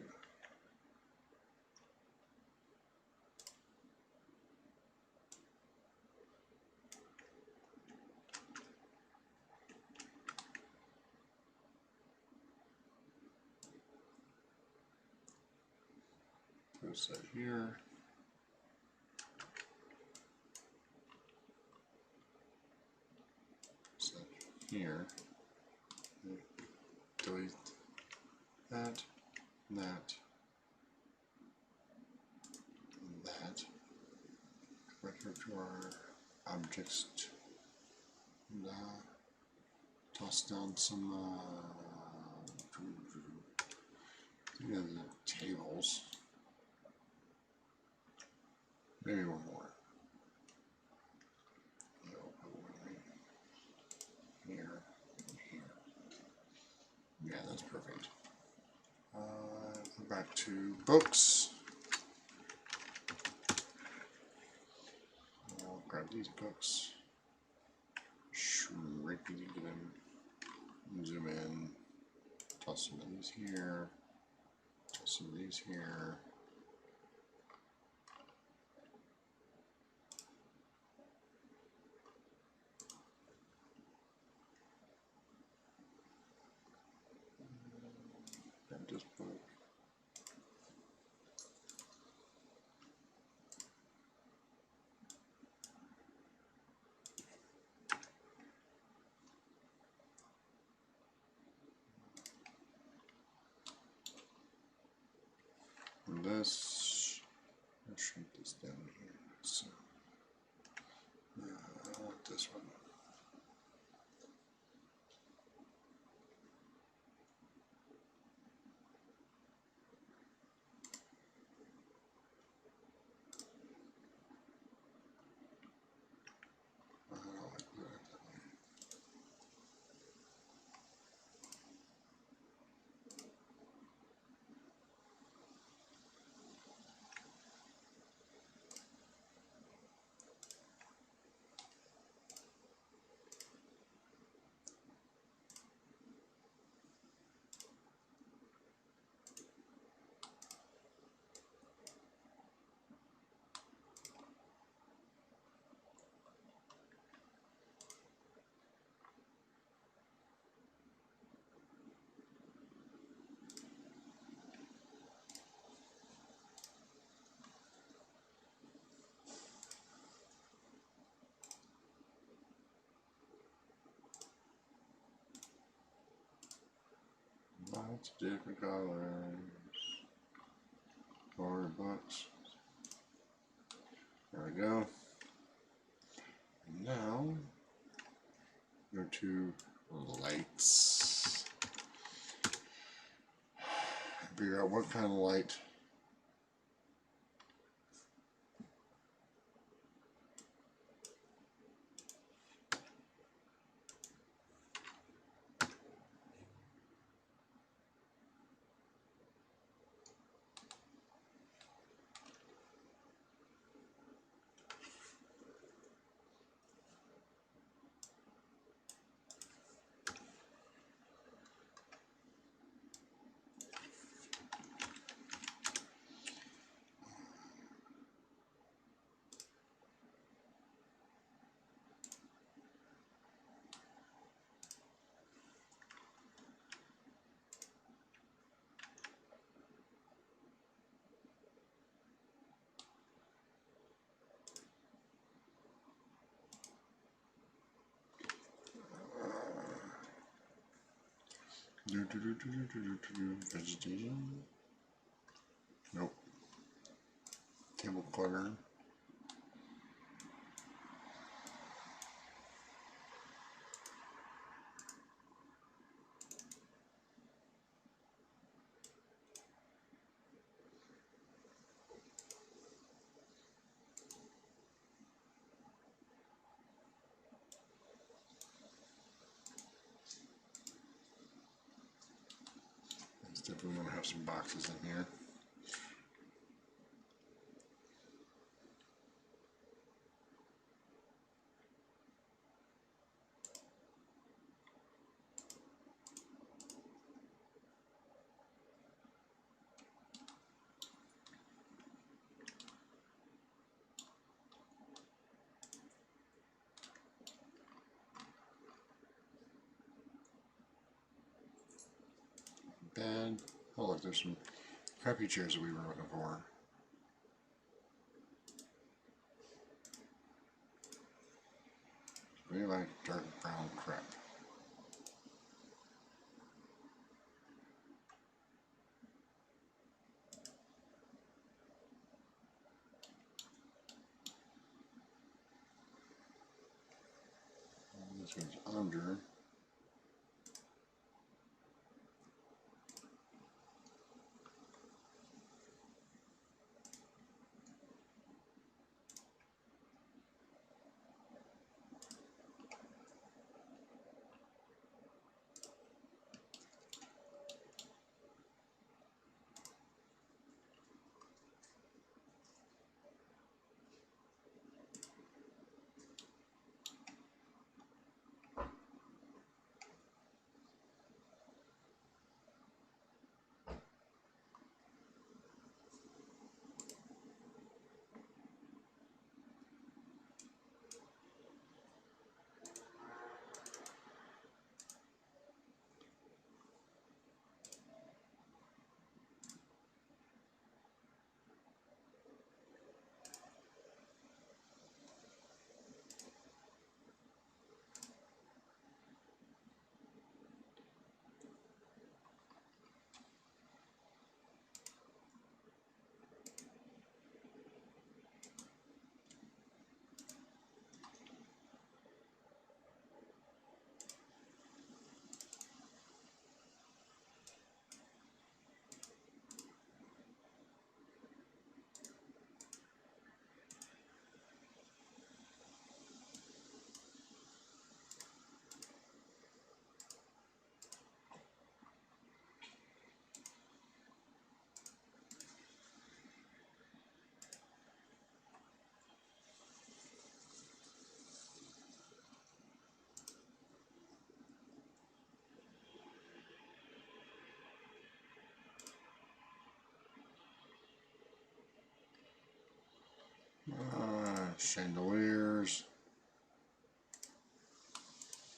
Put that here. Put that here. Delete that, that, and that. Right here to our objects. And, toss down some the tables. Maybe one more. Here and here. Yeah, that's perfect. Go back to books. I'll grab these books. Shrink them. Zoom in. Toss some of these here. Toss some of these here. And just put this. I'll shrink this down here. So I want this one. I don't like that. Lots of different colors. $4. There we go. And now go to lights. Figure out what kind of light. Vegetation. Nope. Table clutter. Definitely want to have some boxes in here. Bed. Oh look, there's some crappy chairs that we were looking for. Really like dark brown crap. This goes under. Chandeliers.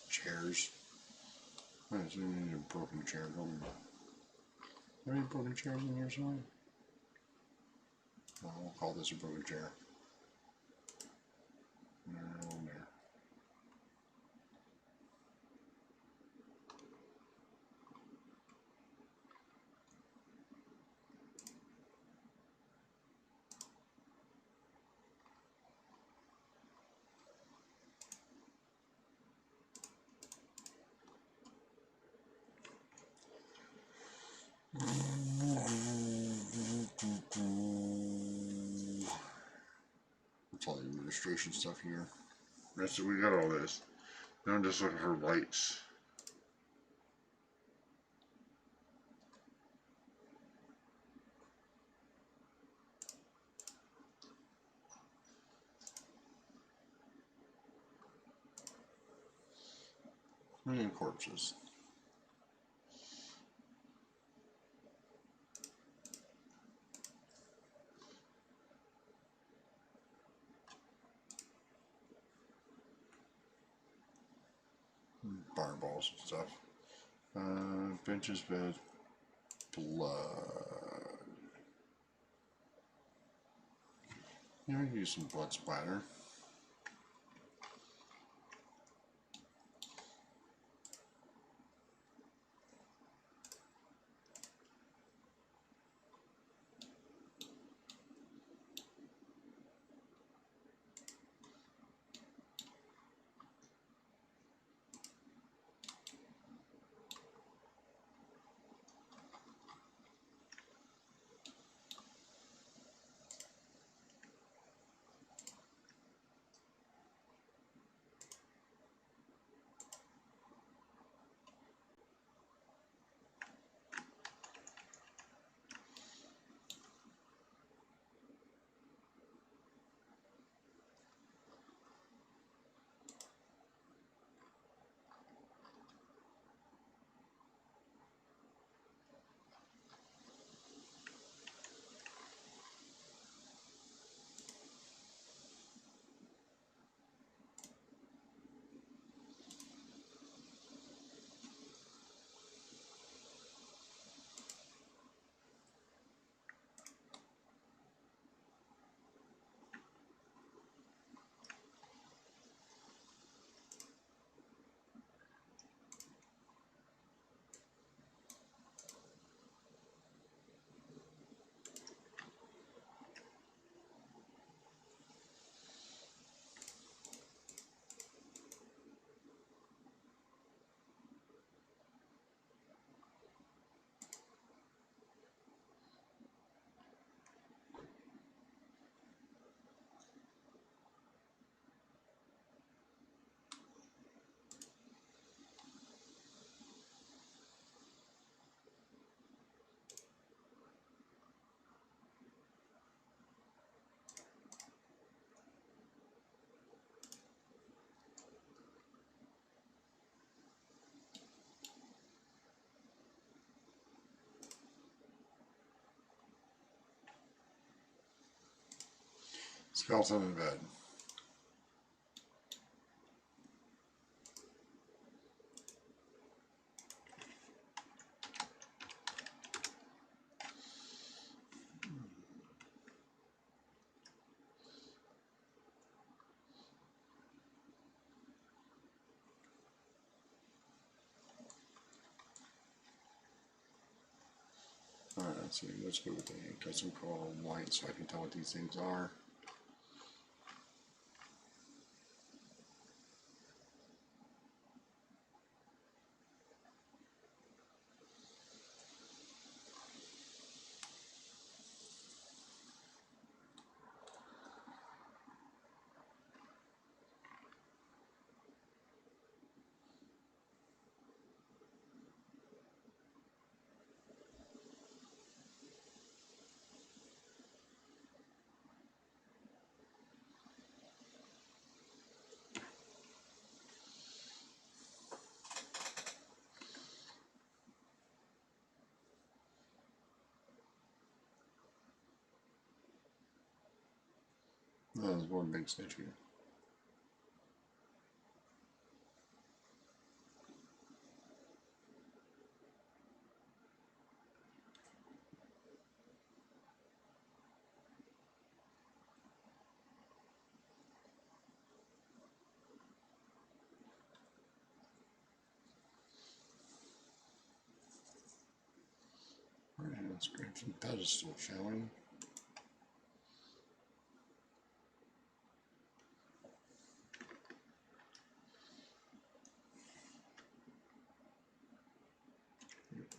Chairs. I need a broken chair. Are there any broken chairs in here somewhere? No, we'll call this a broken chair. No, there. What's all the administration stuff here? That's we got all this. Now I'm just looking for lights. And corpses. Fireballs and stuff. Benches, beds, blood. Yeah, I can use some blood splatter. Skeleton in bed. Alright, let's see. Let's go with the custom color white so I can tell what these things are. there's one big statue. Alright, let's grab some pedestal, shall we?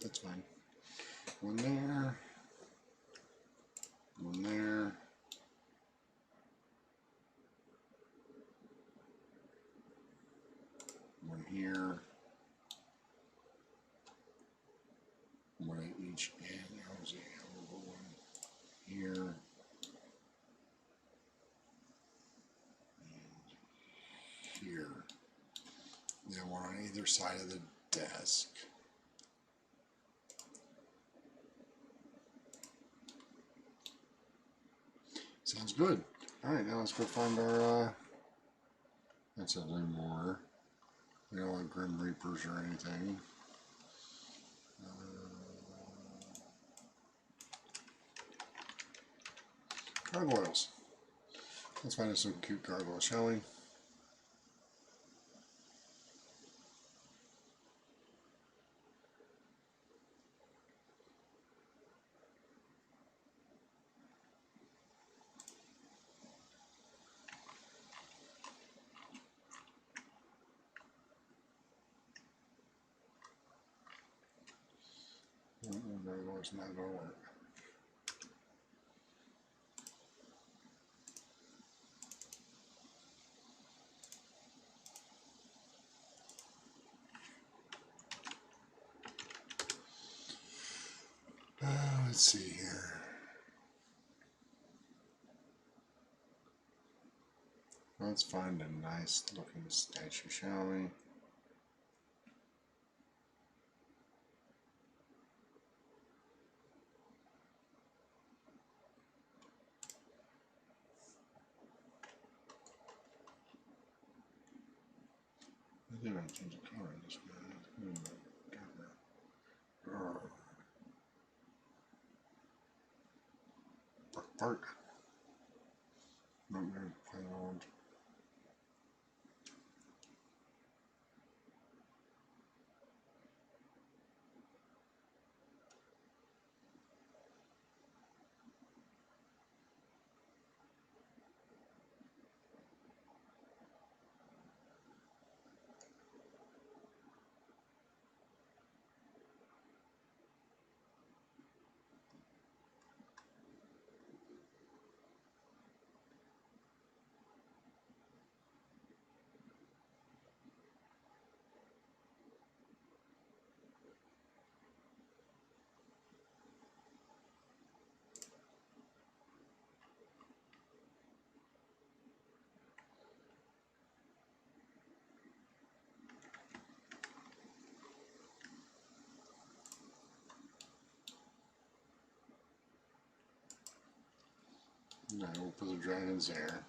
That's fine. One there. One there. One here. One at each end. How's it? One here. And here. Then one on either side of the desk. Sounds good. Alright, now let's go find our, that's a little more. We don't want Grim Reapers or anything. Gargoyles. Let's find us some cute gargoyles, shall we? Gargoyles not going to work. Let's see here. Let's find a nice looking statue, shall we? I think I'll change the color of this one. Bark. Not very plain old. No, we'll put the dragons there.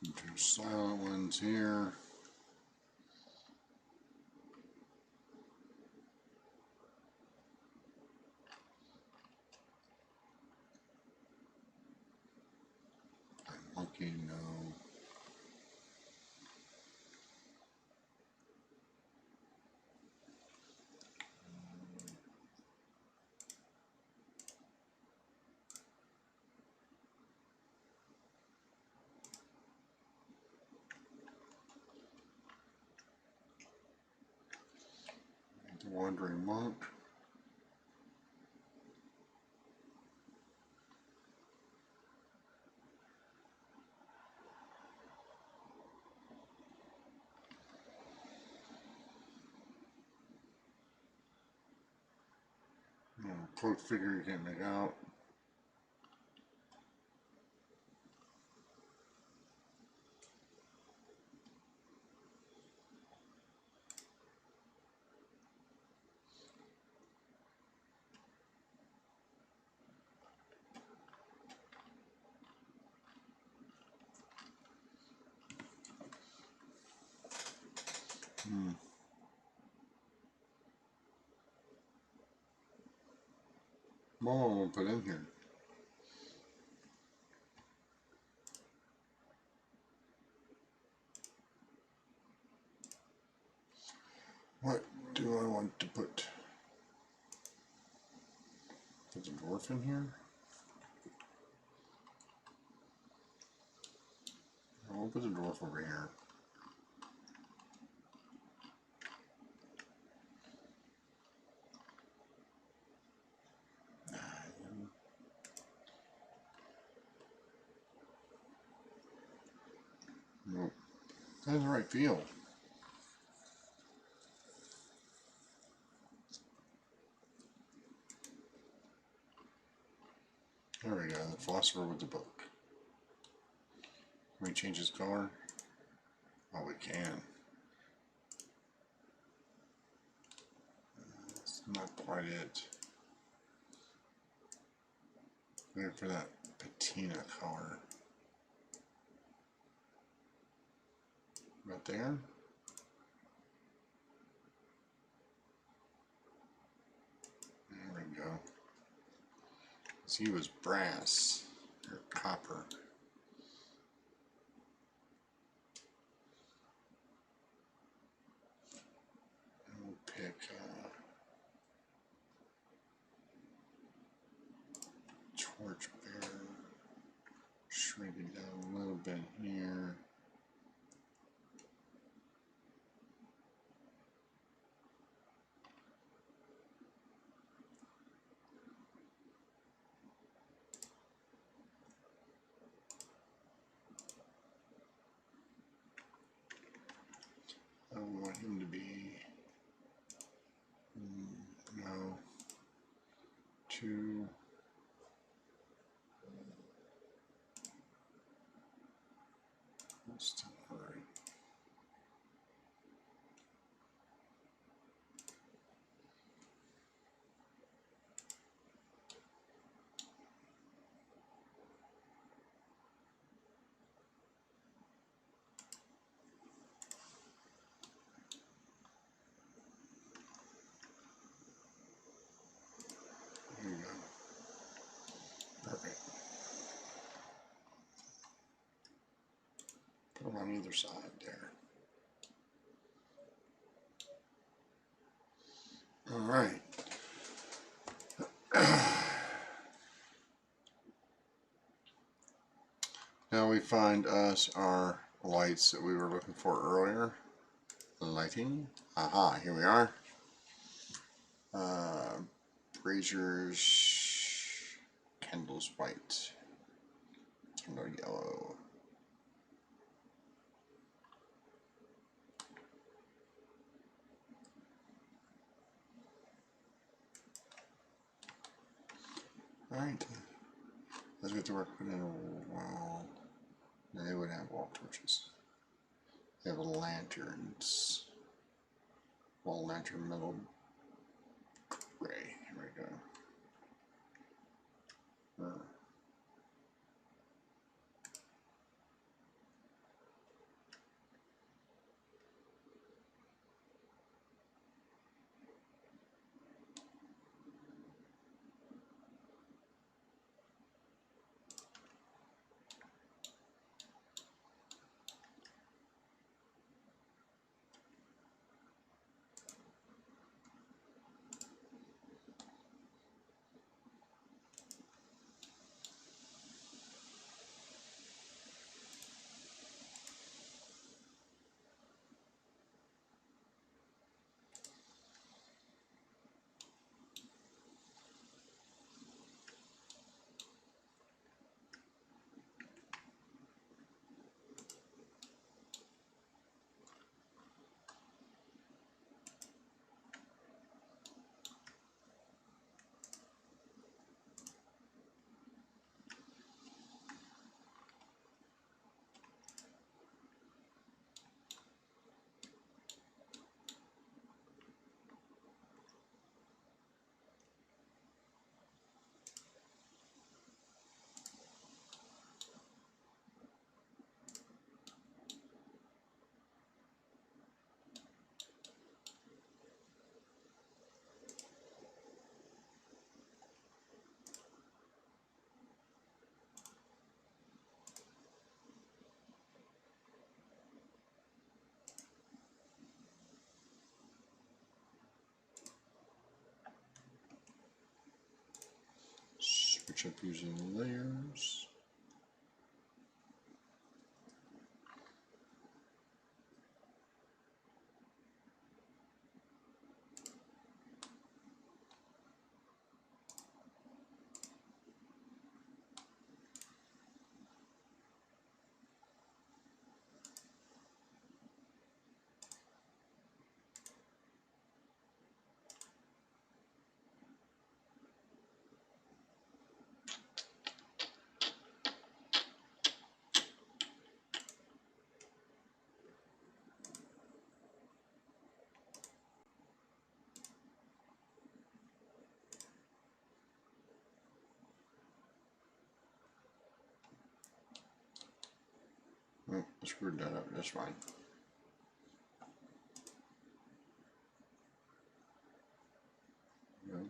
Two silent ones here. Monkey, no. Wandering monk. Cloak figure you can't make out. Mama won't put in here. What do I want to put? Put the dwarf in here? I'll put the dwarf over here. Nope. That has the right feel. There we go, the philosopher with the book. Can we change his color? Oh, we can. That's not quite it. Wait for that patina color. Right there. There we go. He was brass or copper. We'll pick torchbearer. Shrink it down a little bit here. I want him to be no 2. That's not right. There you go. Perfect. Put them on either side there. All right. Now we find us our lights that we were looking for earlier. Lighting. Aha, here we are. Braziers, candles white, candle yellow. Alright, let's get to work putting in a wall. No, they wouldn't have wall torches. They have lanterns. Wall lantern metal gray. Here we go. Switch up using layers. Oh, I screwed that up, that's fine. No.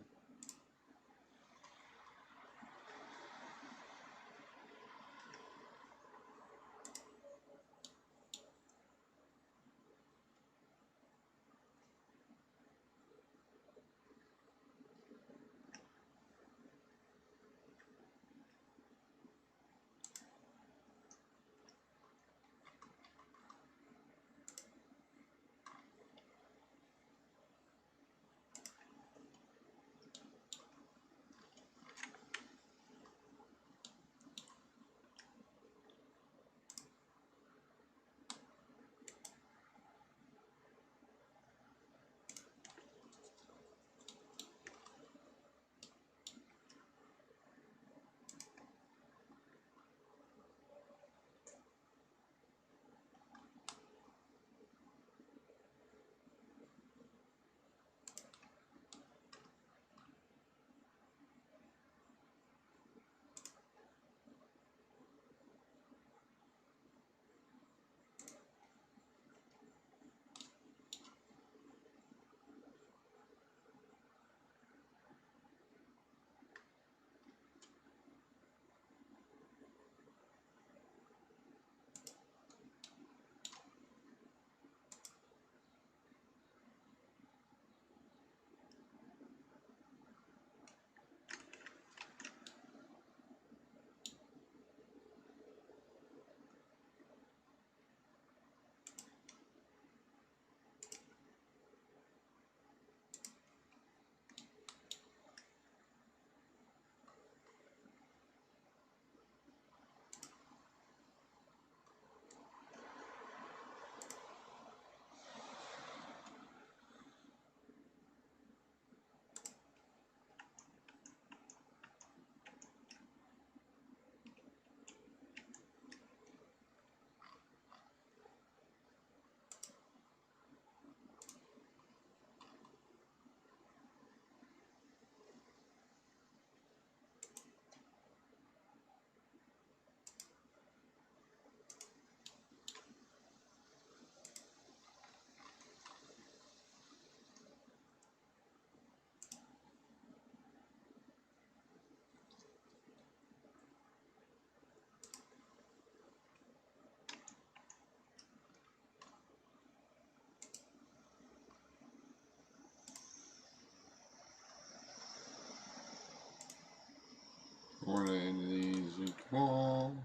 One of these equal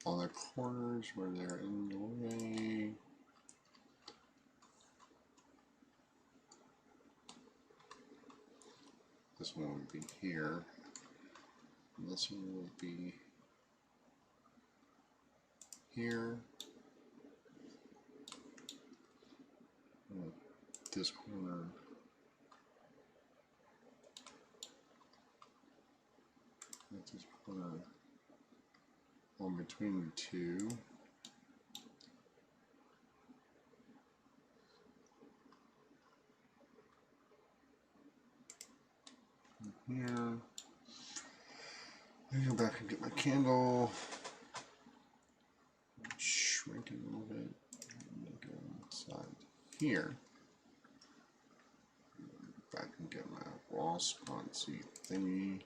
on the corners where they're in the way. This one would be here. And this one would be here. This corner. This corner. One between the two. Here. Let me go back and get my candle. Shrink it a little bit. And go inside here. Back and get my wall sconcy thingy.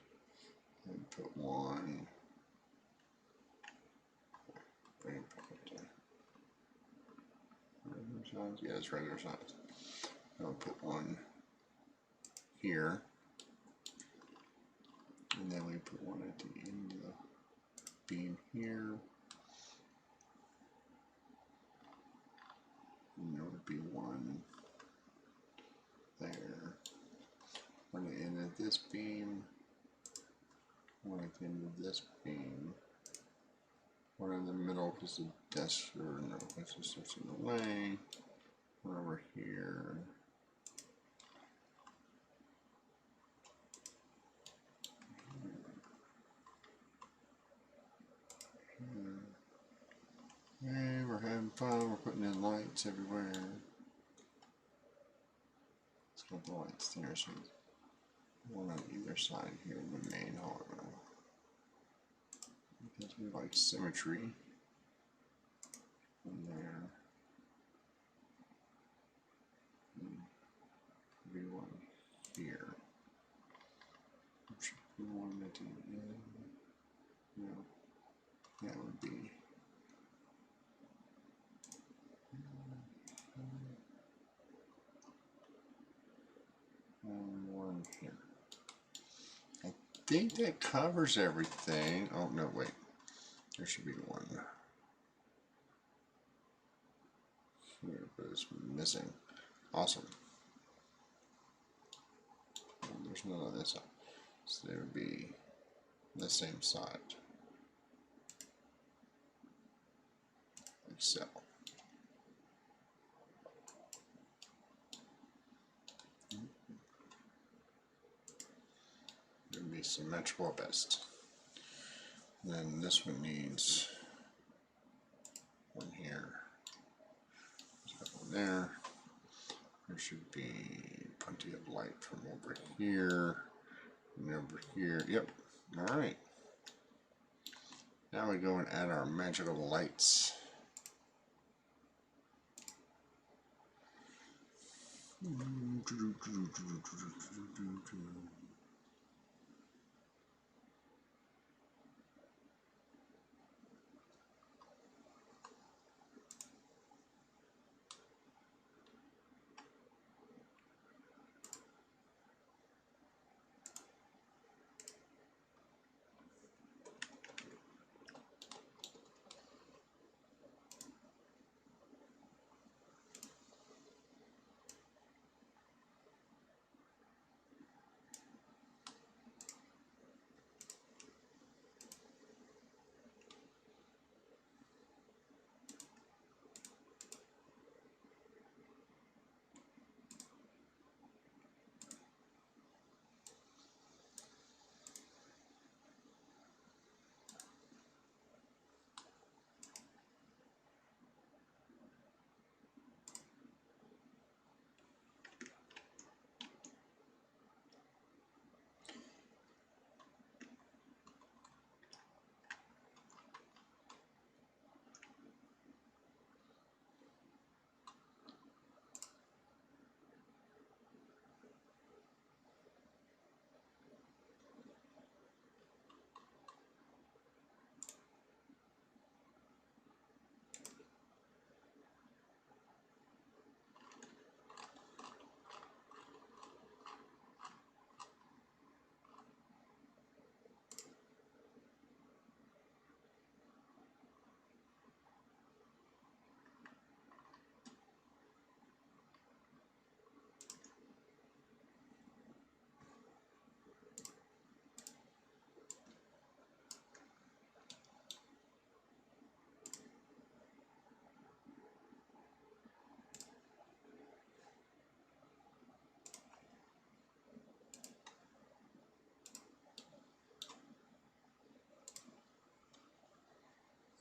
And put one. Regular size? Yeah, it's regular size. I'll put one here. And then we put one at the end of the beam here. And there would be one there. One at the end of this beam. One at the end of this beam. One in the middle because the desk, or no, that's just in the way. One over here. Hey, we're having fun. We're putting in lights everywhere. Let's go with the lights there. So one on either side here in the main hall. Because we like symmetry. And there. And be one here. Should be one at the end. No, that would be. And one here. I think that covers everything. Oh, no, wait. There should be one here, but it's missing. Awesome. And there's none on this side. So they would be the same side. Like so. It would be symmetrical at best. And then this one needs one here. There's one there. There should be plenty of light from over here and over here. Yep. All right. Now we go and add our magical lights.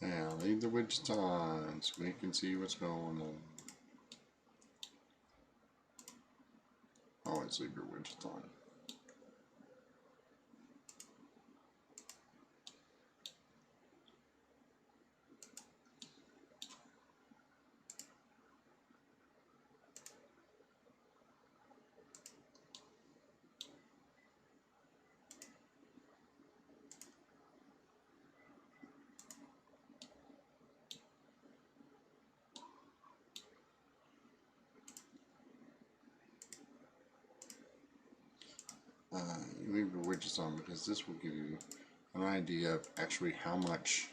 Now leave the widgets on so we can see what's going on. Always leave your widgets on. you leave your widgets on because this will give you an idea of actually how much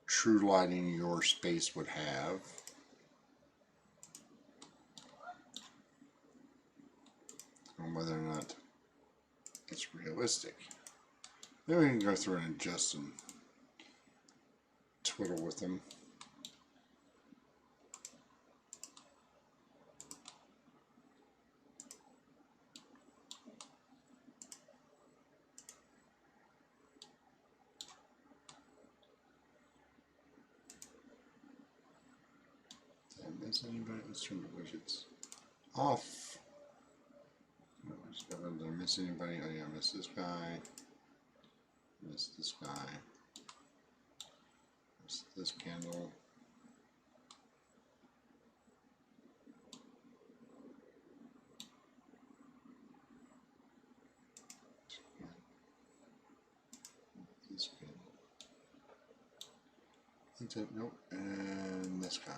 true lighting your space would have. And whether or not it's realistic. Then we can go through and adjust and twiddle with them. Did I miss anybody? Let's turn the widgets off. Did I miss anybody? Oh yeah, I missed this guy. Missed this guy. Missed this candle. This candle. That's it. Nope. And this guy.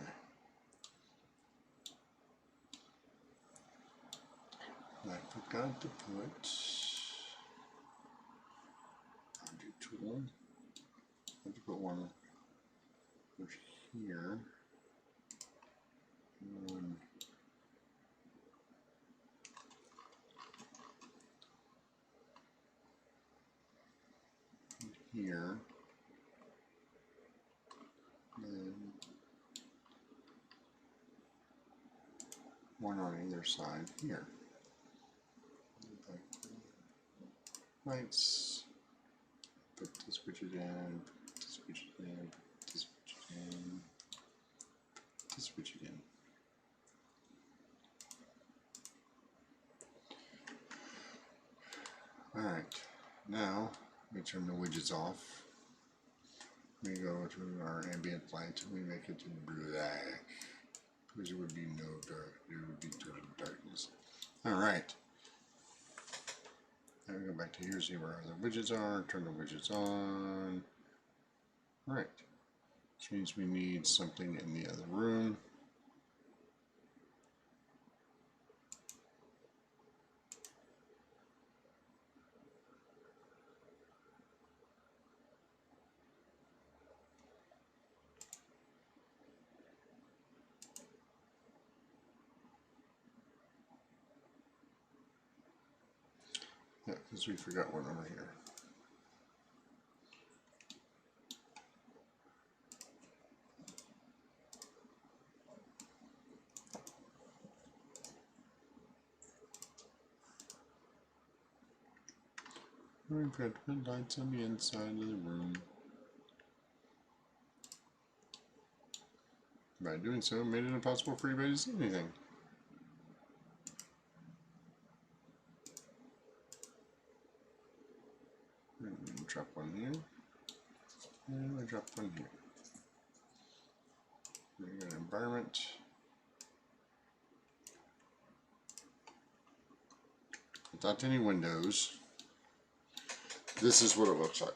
I forgot to put object tool. I have to put one over here. One here. And one on either side here. Lights. Put this widget in. Put this widget in. Put this widget in. Put this widget in. Alright, now we turn the widgets off. We go to our ambient light and we make it black. Because it would be no dark, there would be total darkness. Alright. Now we go back to here, see where our other widgets are, turn the widgets on. Alright. Which means we need something in the other room. Yeah, because we forgot one over here. We've got to put lights on the inside of the room. By doing so, made it impossible for anybody to see anything. And drop one here. And we drop one here. We got an environment. Without any windows. This is what it looks like.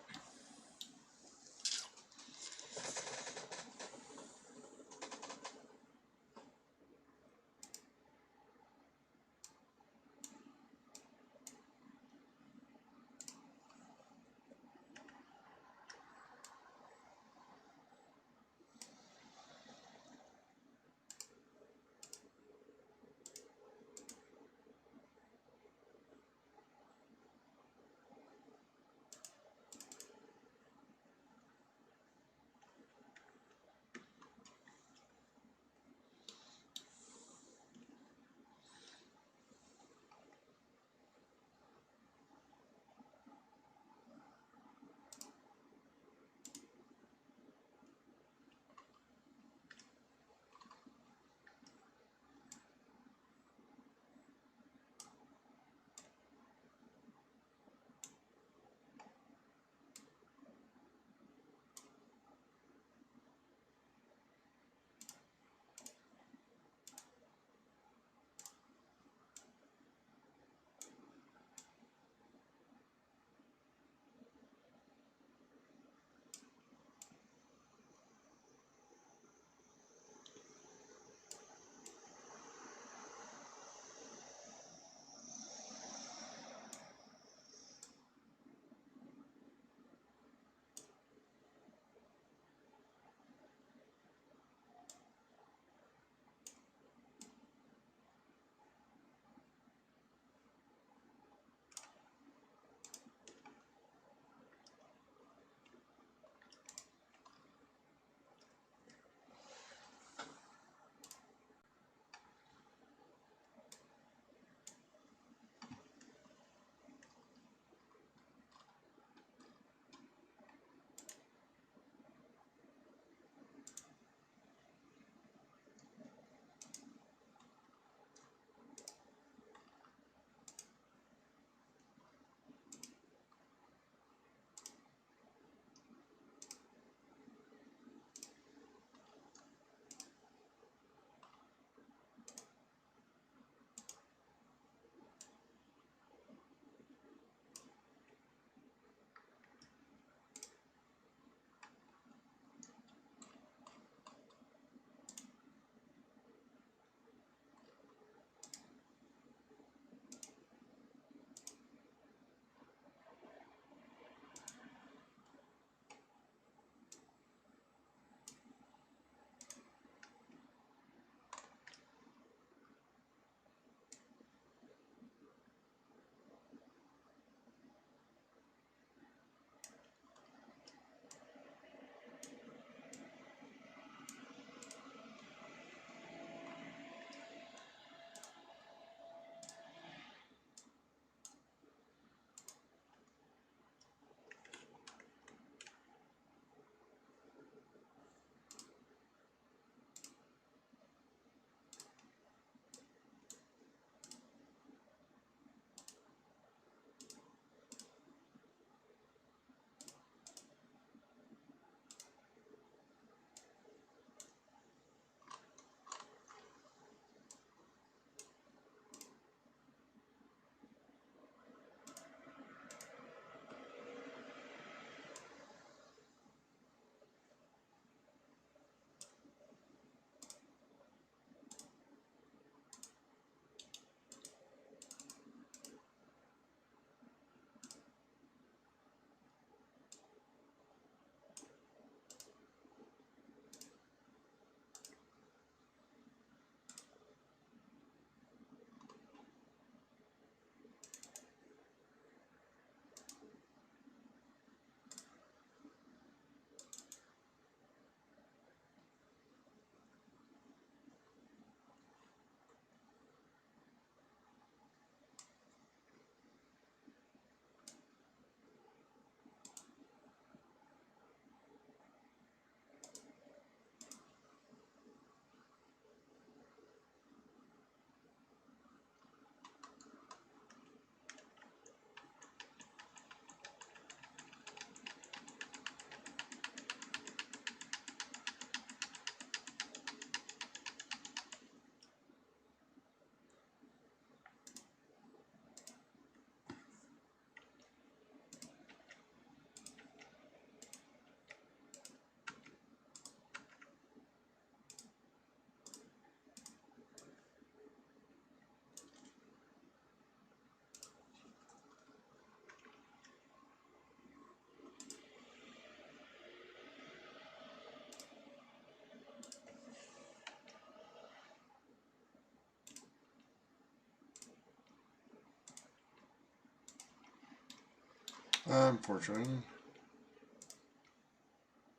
Unfortunately,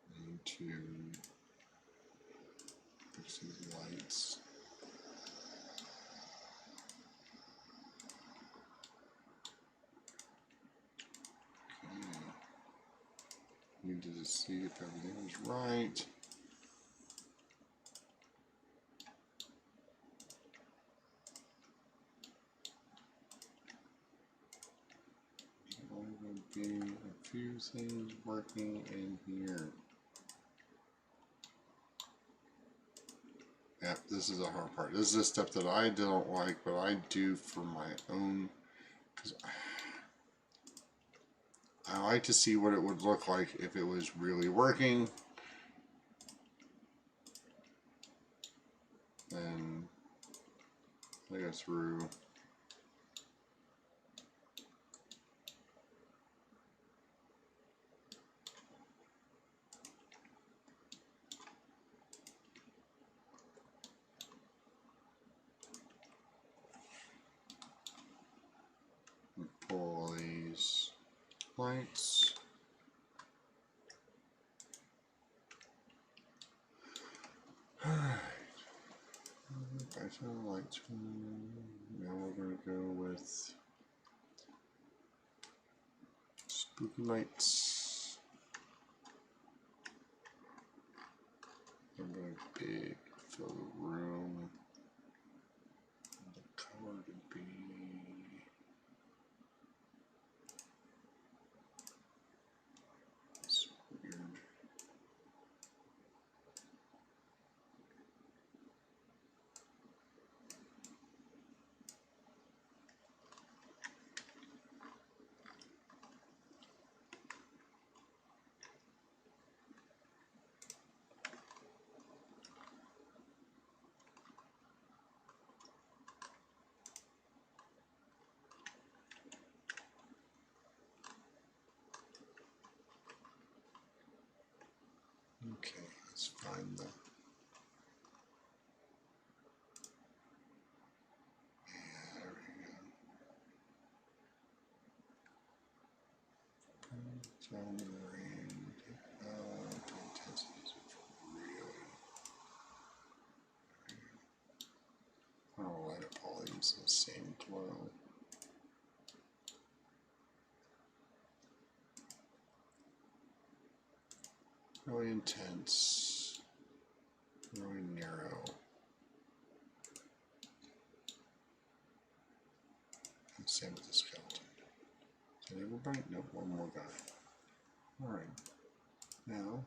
I need to fix these lights. Okay. Need to just see if everything is right. Only going to be a few things working in here. Yep, this is a hard part. This is the stuff that I don't like, but I do for my own, because I like to see what it would look like if it was really working. And I go through. And pull these lights. Back to the lights. Now we're going to go with spooky lights. I'm going to big fill the room. The color to be it's weird. Okay, let's find the there we go. So I'm going to range the intensities of really. I'll light up all these in the same glow. Really intense, really narrow. And same with the skeleton. Is that everybody? Nope, one more guy. Alright. Now,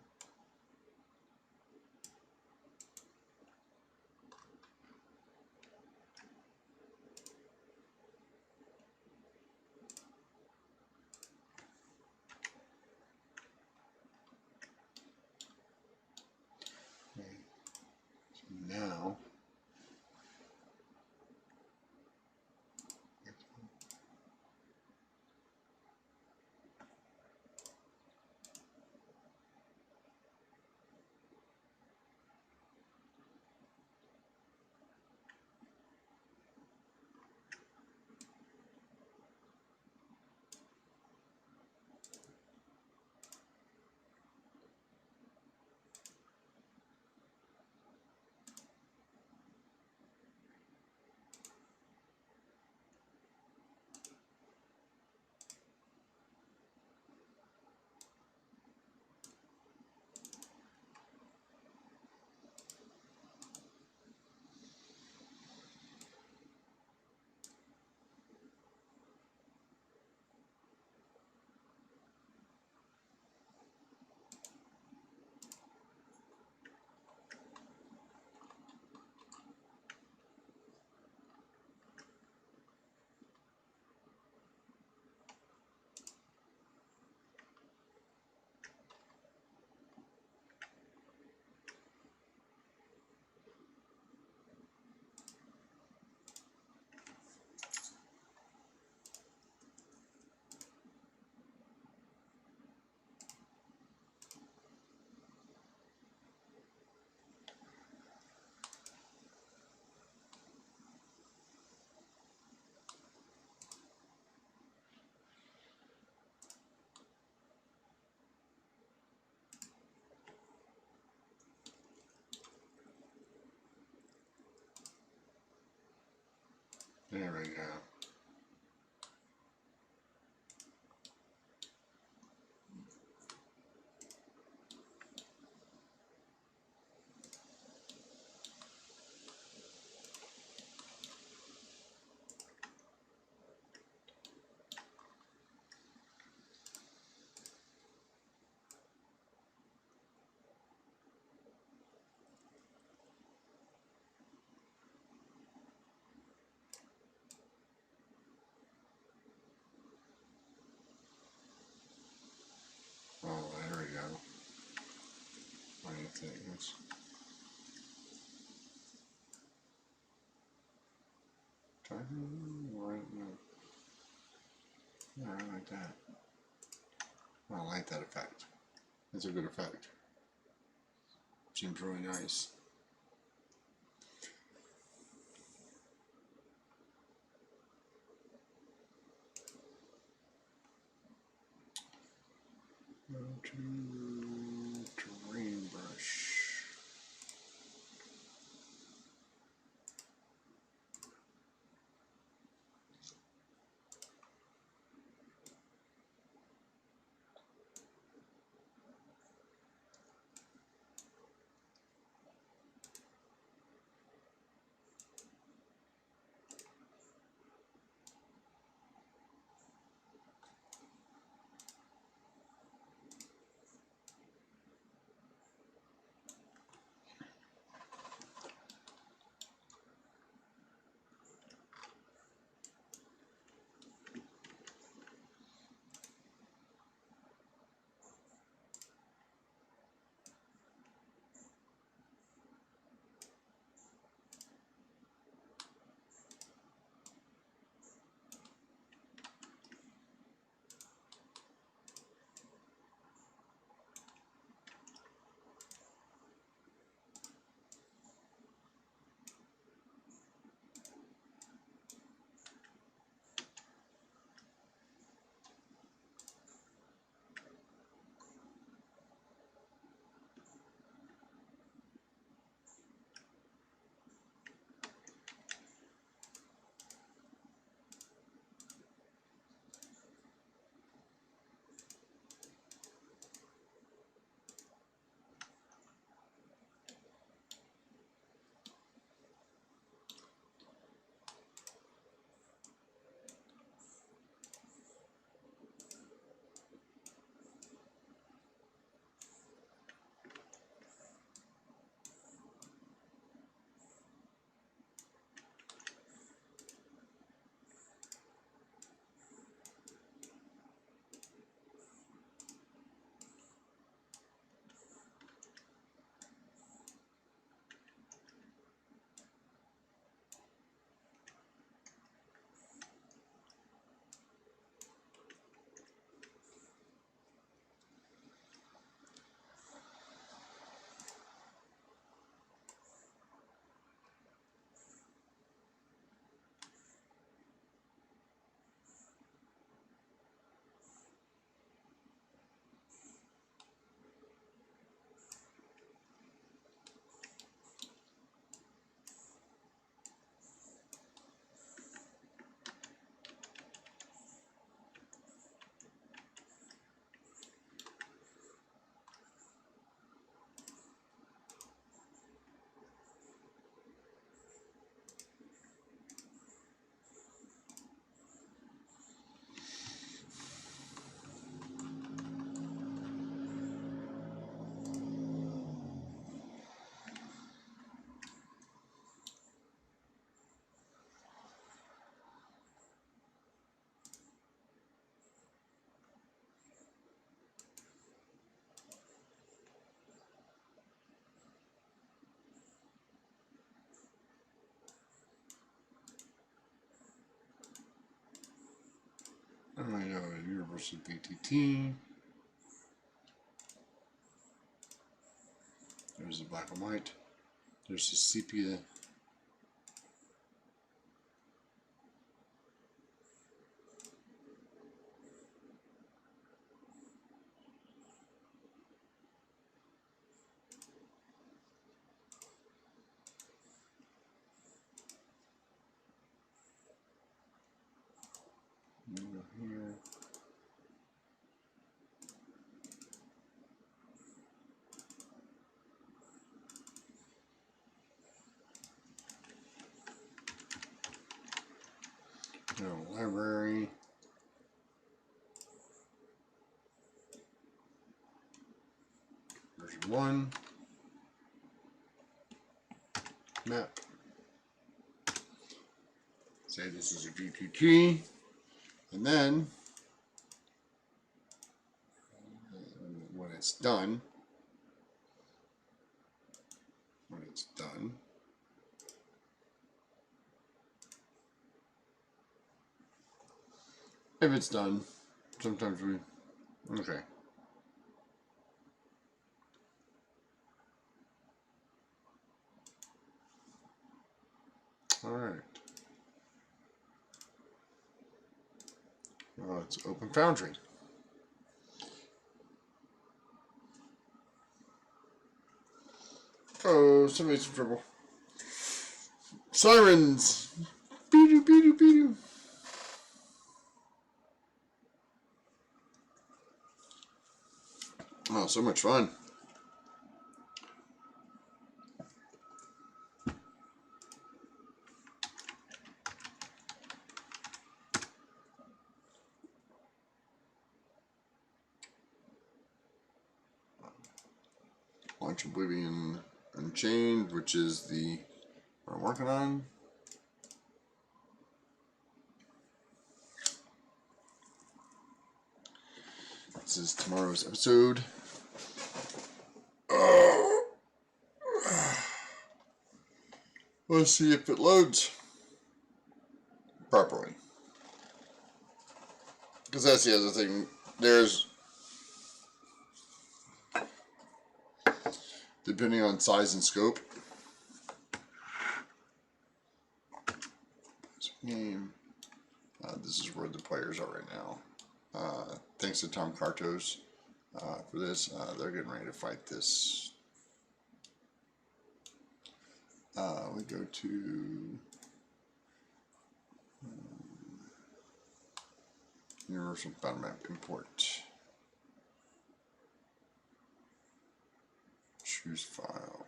okay. So now, There we go. Oh, there we go. What do you think? It's right now. Yeah, I like that. I like that effect. It's a good effect. Seems really nice. Go to terrain brush. I know Universal BTT. There's the black and white. There's the sepia. Library. Version 1. Map. Say this is a GTT. And then, when it's done, if it's done, sometimes we, okay. All right. Well, it's Open Foundry. Oh, somebody's in trouble. Sirens! Beedoo, beedoo, beedoo. Oh, so much fun. Launch Oblivion Unchained, which is the what I'm working on. This is tomorrow's episode. Let's see if it loads properly. Because that's the other thing. There's, depending on size and scope. Game. This is where the players are right now. Thanks to Tom Kartos for this. They're getting ready to fight this. We go to Universal Battle Map Import. Choose file.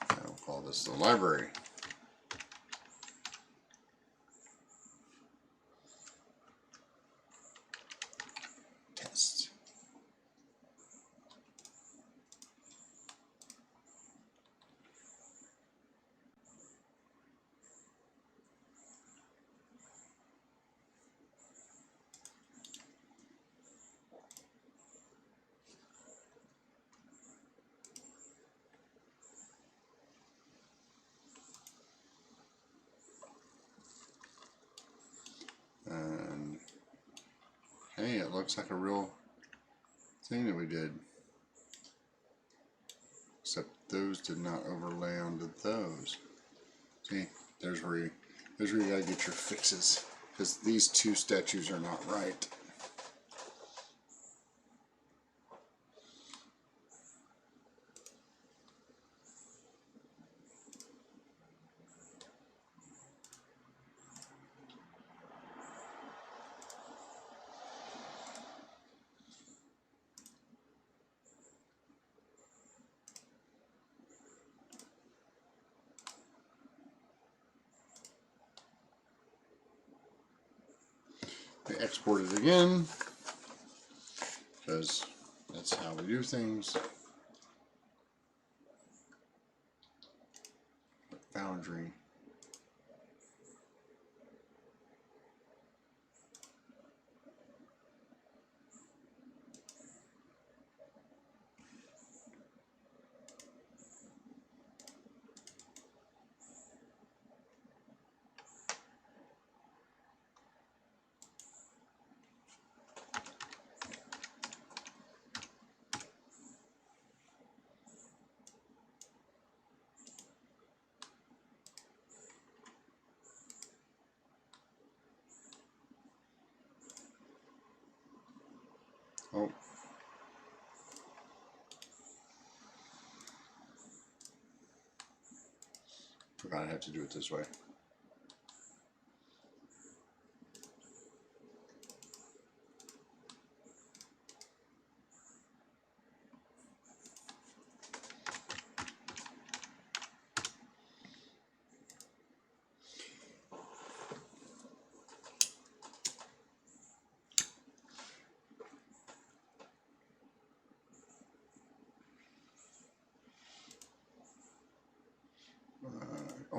I'll call this the library. Test. And hey, it looks like a real thing that we did. Except those did not overlay onto those. See, there's where you gotta get your fixes. Because these two statues are not right. I export it again, because that's how we do things. Foundry. Oh. Forgot I have to do it this way.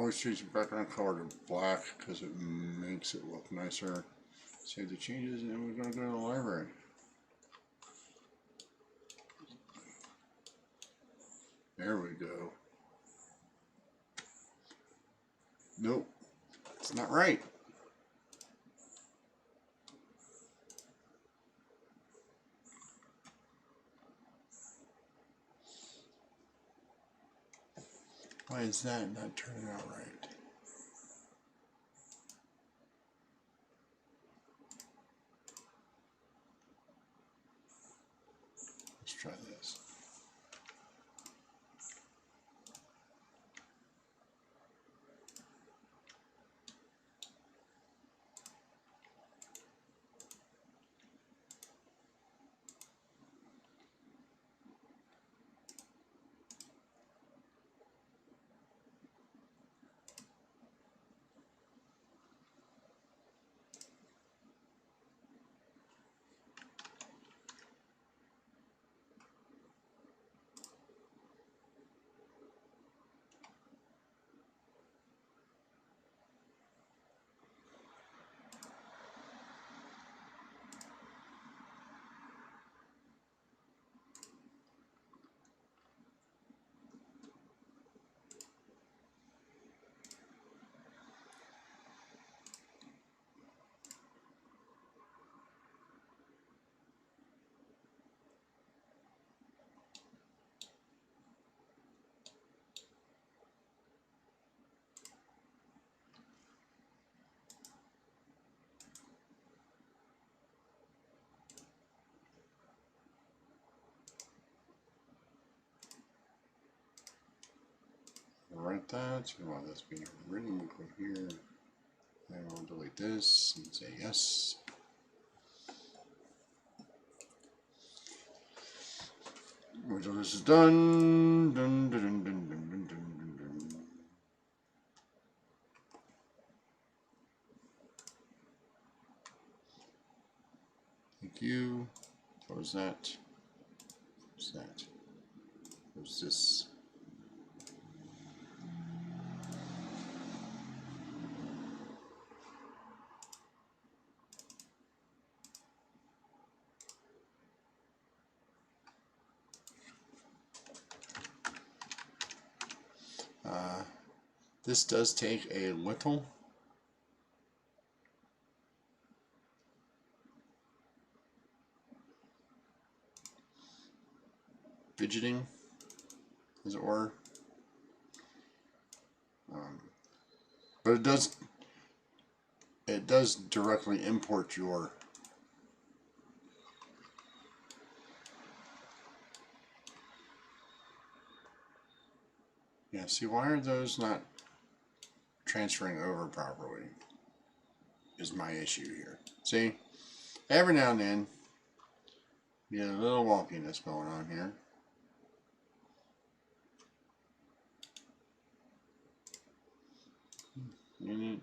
always change the background color to black because it makes it look nicer. Save the changes, and then we're going to go to the library. There we go. Nope, it's not right. Why is that not turning out right? Let's try this. Write that. We want this being written. We'll go here. And we'll delete this and say yes. Wait till this is done. Dun, dun, dun, dun, dun, dun, dun, dun. Thank you. Close that. Close that. Close this. This does take a little fidgeting, as it were, but it does directly import your see, why are those not transferring over properly is my issue here. See, every now and then you get a little wonkiness going on here. Unit.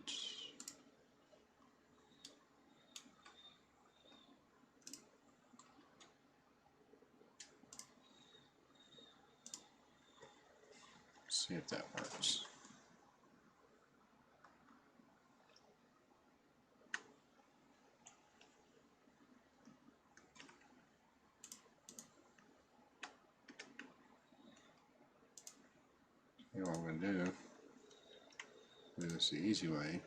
See if that works. You know what I'm going to do this the easy way.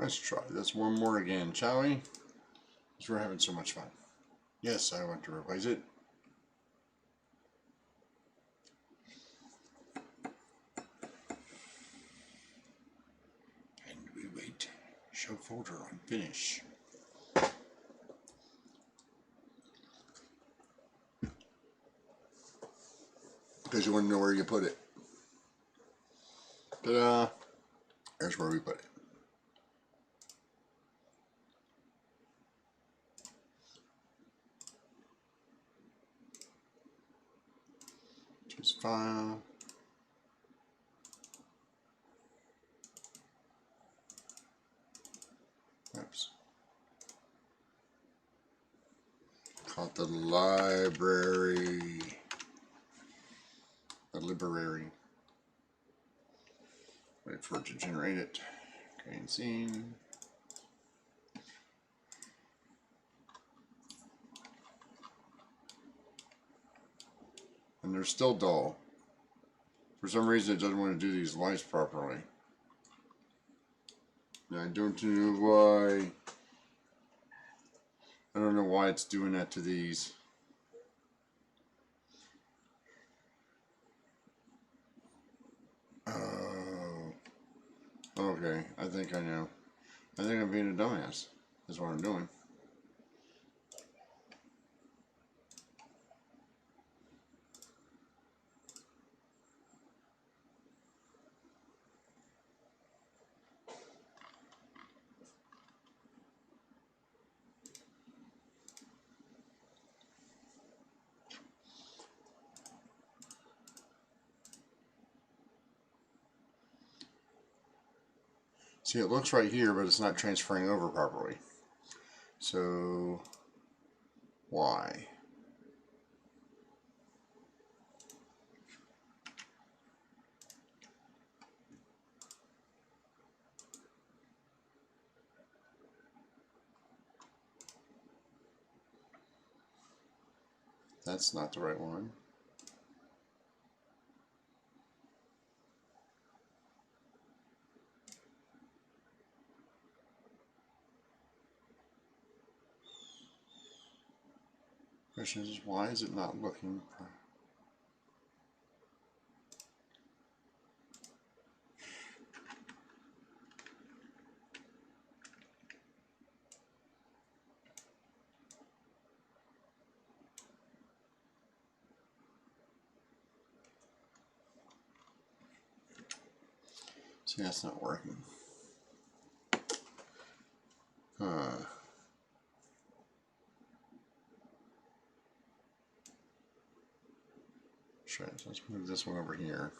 Let's try this one more again, shall we? Because we're having so much fun. Yes, I want to replace it. And we wait. Show folder on finish. Because you want to know where you put it. Ta-da! There's where we put it. Choose file. Oops. Call it the library. The library. Wait for it to generate it. Create scene. And they're still dull. For some reason it doesn't want to do these lights properly. And I don't know why. I don't know why it's doing that to these. Oh. Okay, I think I know. I think I'm being a dumbass. That's what I'm doing. See, it looks right here, but it's not transferring over properly. So, why? That's not the right one. Question is, why is it not looking? See, that's not working. Sure, so let's move this one over here.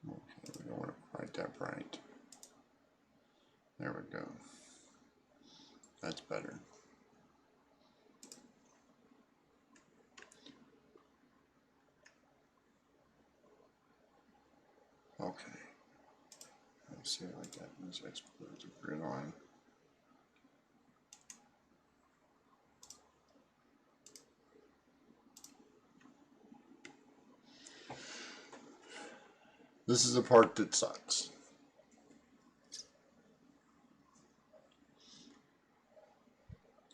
Okay, we don't want to write that bright. There we go. That's better. Okay. Let's see it like that. Let's export the grid line. This is the part that sucks.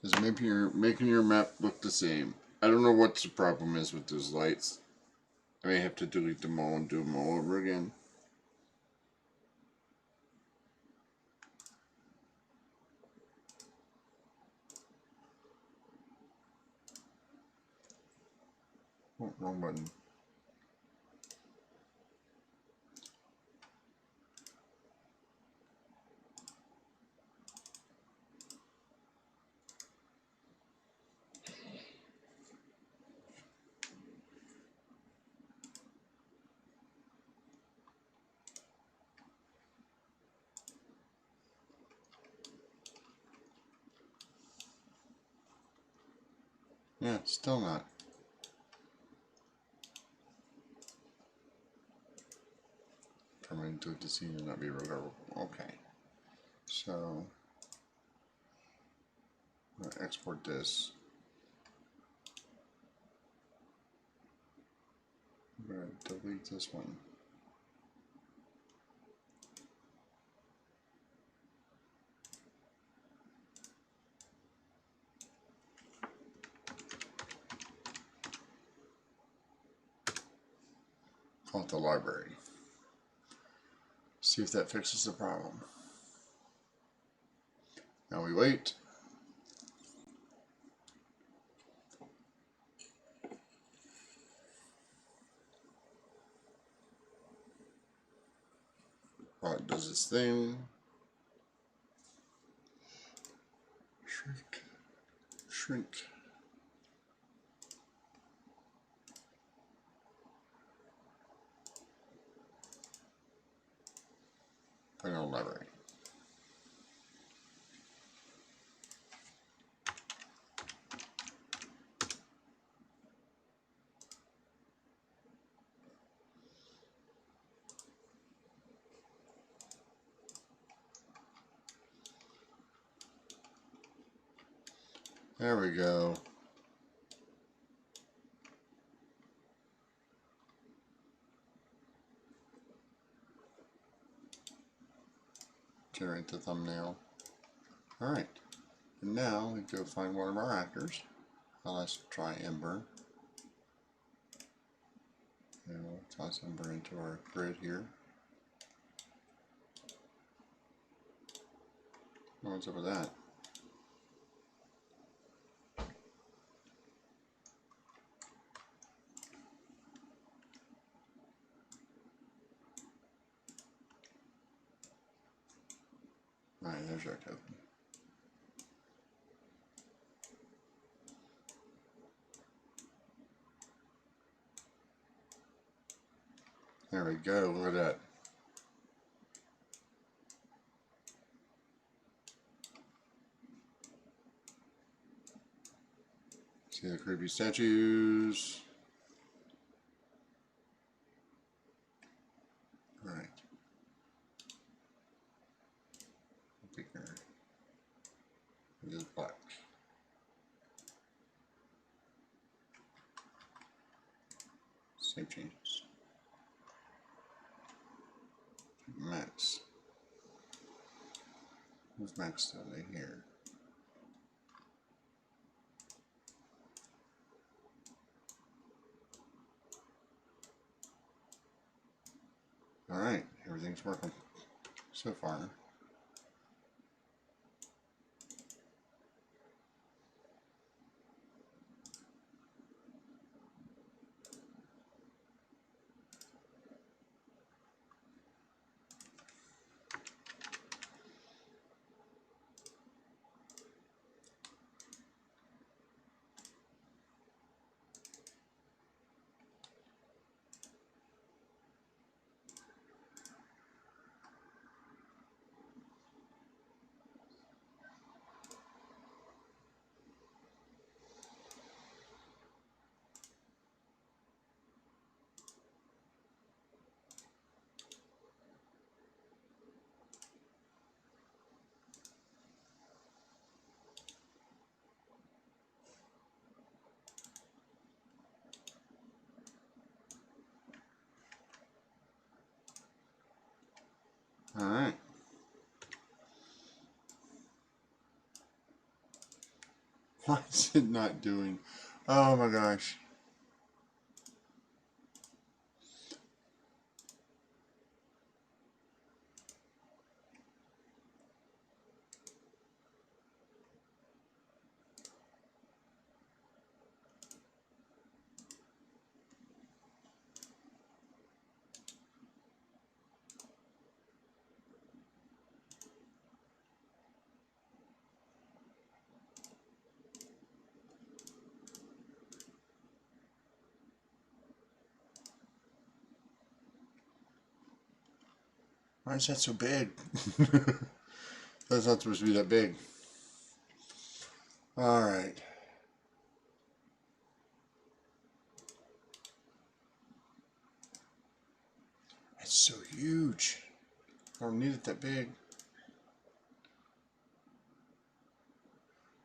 Is making your map look the same. I don't know what the problem is with those lights. I may have to delete them all and do them all over again. Oh, wrong button. Yeah, still not. Permanent to the scene and not be recoverable. Okay. So I'm going to export this. I'm going to delete this one. Call it the library. See if that fixes the problem. Now we wait. While it does its thing. Shrink. Shrink. Final library. There we go. Generate the thumbnail. Alright. And now we go find one of our actors. Let's try Ember. And we'll toss Ember into our grid here. What's up with that? Alright, there's our token. There we go, look at that. See the creepy statues. Alright. Bigger. It is black. Save changes. Max. Who's Max over here? Alright, everything's working so far. Alright. Why is it not doing? Oh my gosh. Why is that so big? That's not supposed to be that big. Alright. It's so huge. I don't need it that big.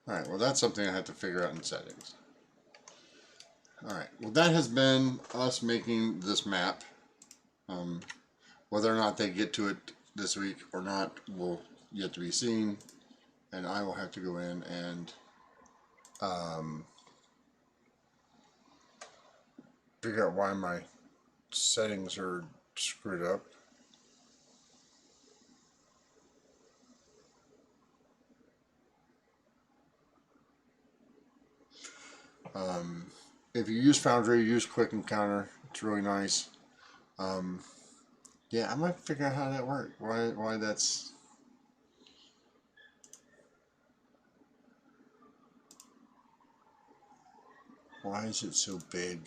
Alright, well that's something I have to figure out in settings. Alright, well that has been us making this map. Whether or not they get to it this week or not will yet to be seen. And I will have to go in and figure out why my settings are screwed up. If you use Foundry, use Quick Encounter. It's really nice. Yeah, I might figure out how that works. Why that's... Why is it so big?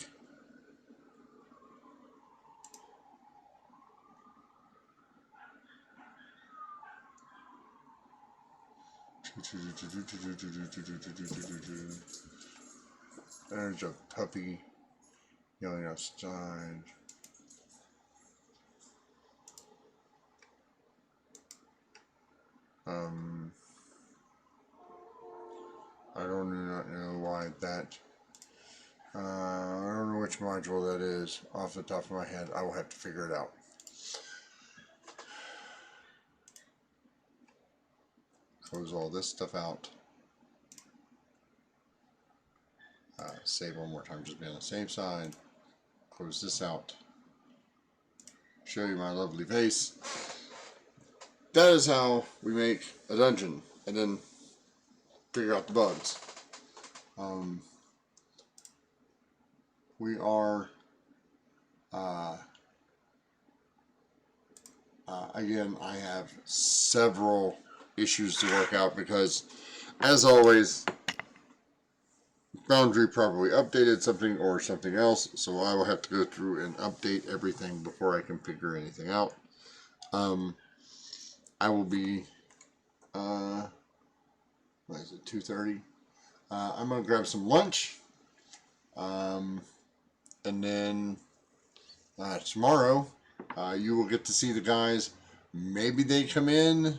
There's a puppy yelling outside. I do not know why that. I don't know which module that is off the top of my head. I will have to figure it out. Close all this stuff out. Save one more time, just be on the safe side. Close this out. Show you my lovely face. That is how we make a dungeon, and then figure out the bugs. We are again, I have several issues to work out because, as always, Foundry probably updated something or something else, so I will have to go through and update everything before I can figure anything out. I will be, what is it, 2:30? I'm going to grab some lunch, and then tomorrow you will get to see the guys. Maybe they come in,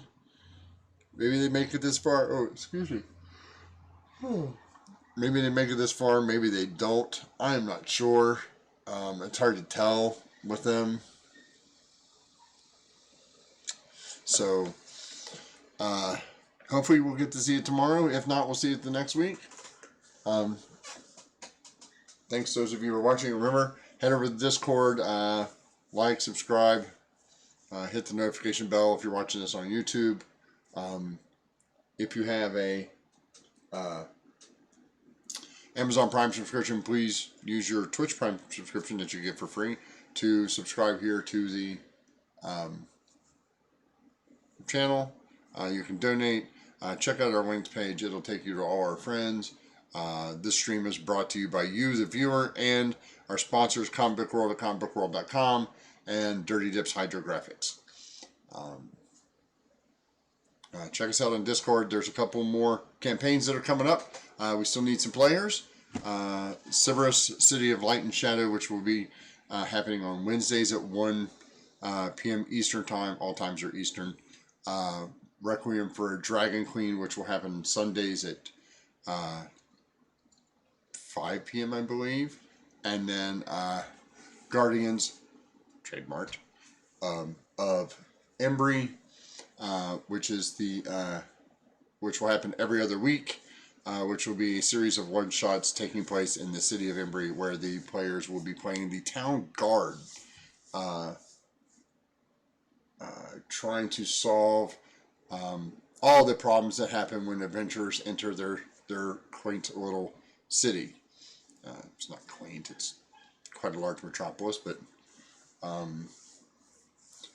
maybe they make it this far. Oh, excuse me. Maybe they make it this far, maybe they don't. I am not sure. It's hard to tell with them. So, hopefully we'll get to see it tomorrow. If not, we'll see it the next week. Thanks to those of you who are watching. Remember, head over to the Discord, like, subscribe, hit the notification bell if you're watching this on YouTube. If you have a Amazon Prime subscription, please use your Twitch Prime subscription that you get for free to subscribe here to the channel. You can donate. Check out our links page. It'll take you to all our friends. This stream is brought to you by you, the viewer, and our sponsors, Comic Book World at comicbookworld.com and Dirty Dips Hydrographics. Check us out on Discord. There's a couple more campaigns that are coming up. We still need some players. Cerberus, City of Light and Shadow, which will be happening on Wednesdays at 1 p.m. Eastern Time. All times are Eastern. Requiem for a Dragon Queen, which will happen Sundays at 5 p.m., I believe. And then Guardians, trademarked, of Embry, which is the which will happen every other week, which will be a series of one-shots taking place in the city of Embry, where the players will be playing the town guard, trying to solve all the problems that happen when adventurers enter their quaint little city. It's not quaint, it's quite a large metropolis, but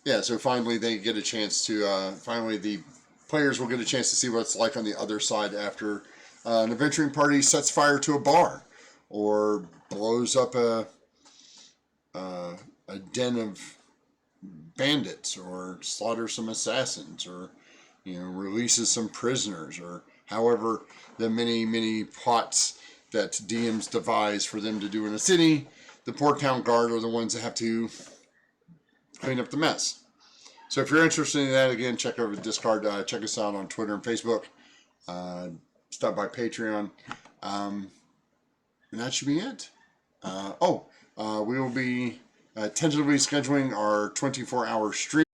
yeah, so finally they get a chance to, finally the players will get a chance to see what it's like on the other side after an adventuring party sets fire to a bar or blows up a den of bandits or slaughters some assassins or releases some prisoners, or however the many plots that DMs devise for them to do in a city. The Port Town Guard are the ones that have to clean up the mess. So if you're interested in that, again, check over Discard. Check us out on Twitter and Facebook. Stop by Patreon. And that should be it. We will be tentatively scheduling our 24-hour stream.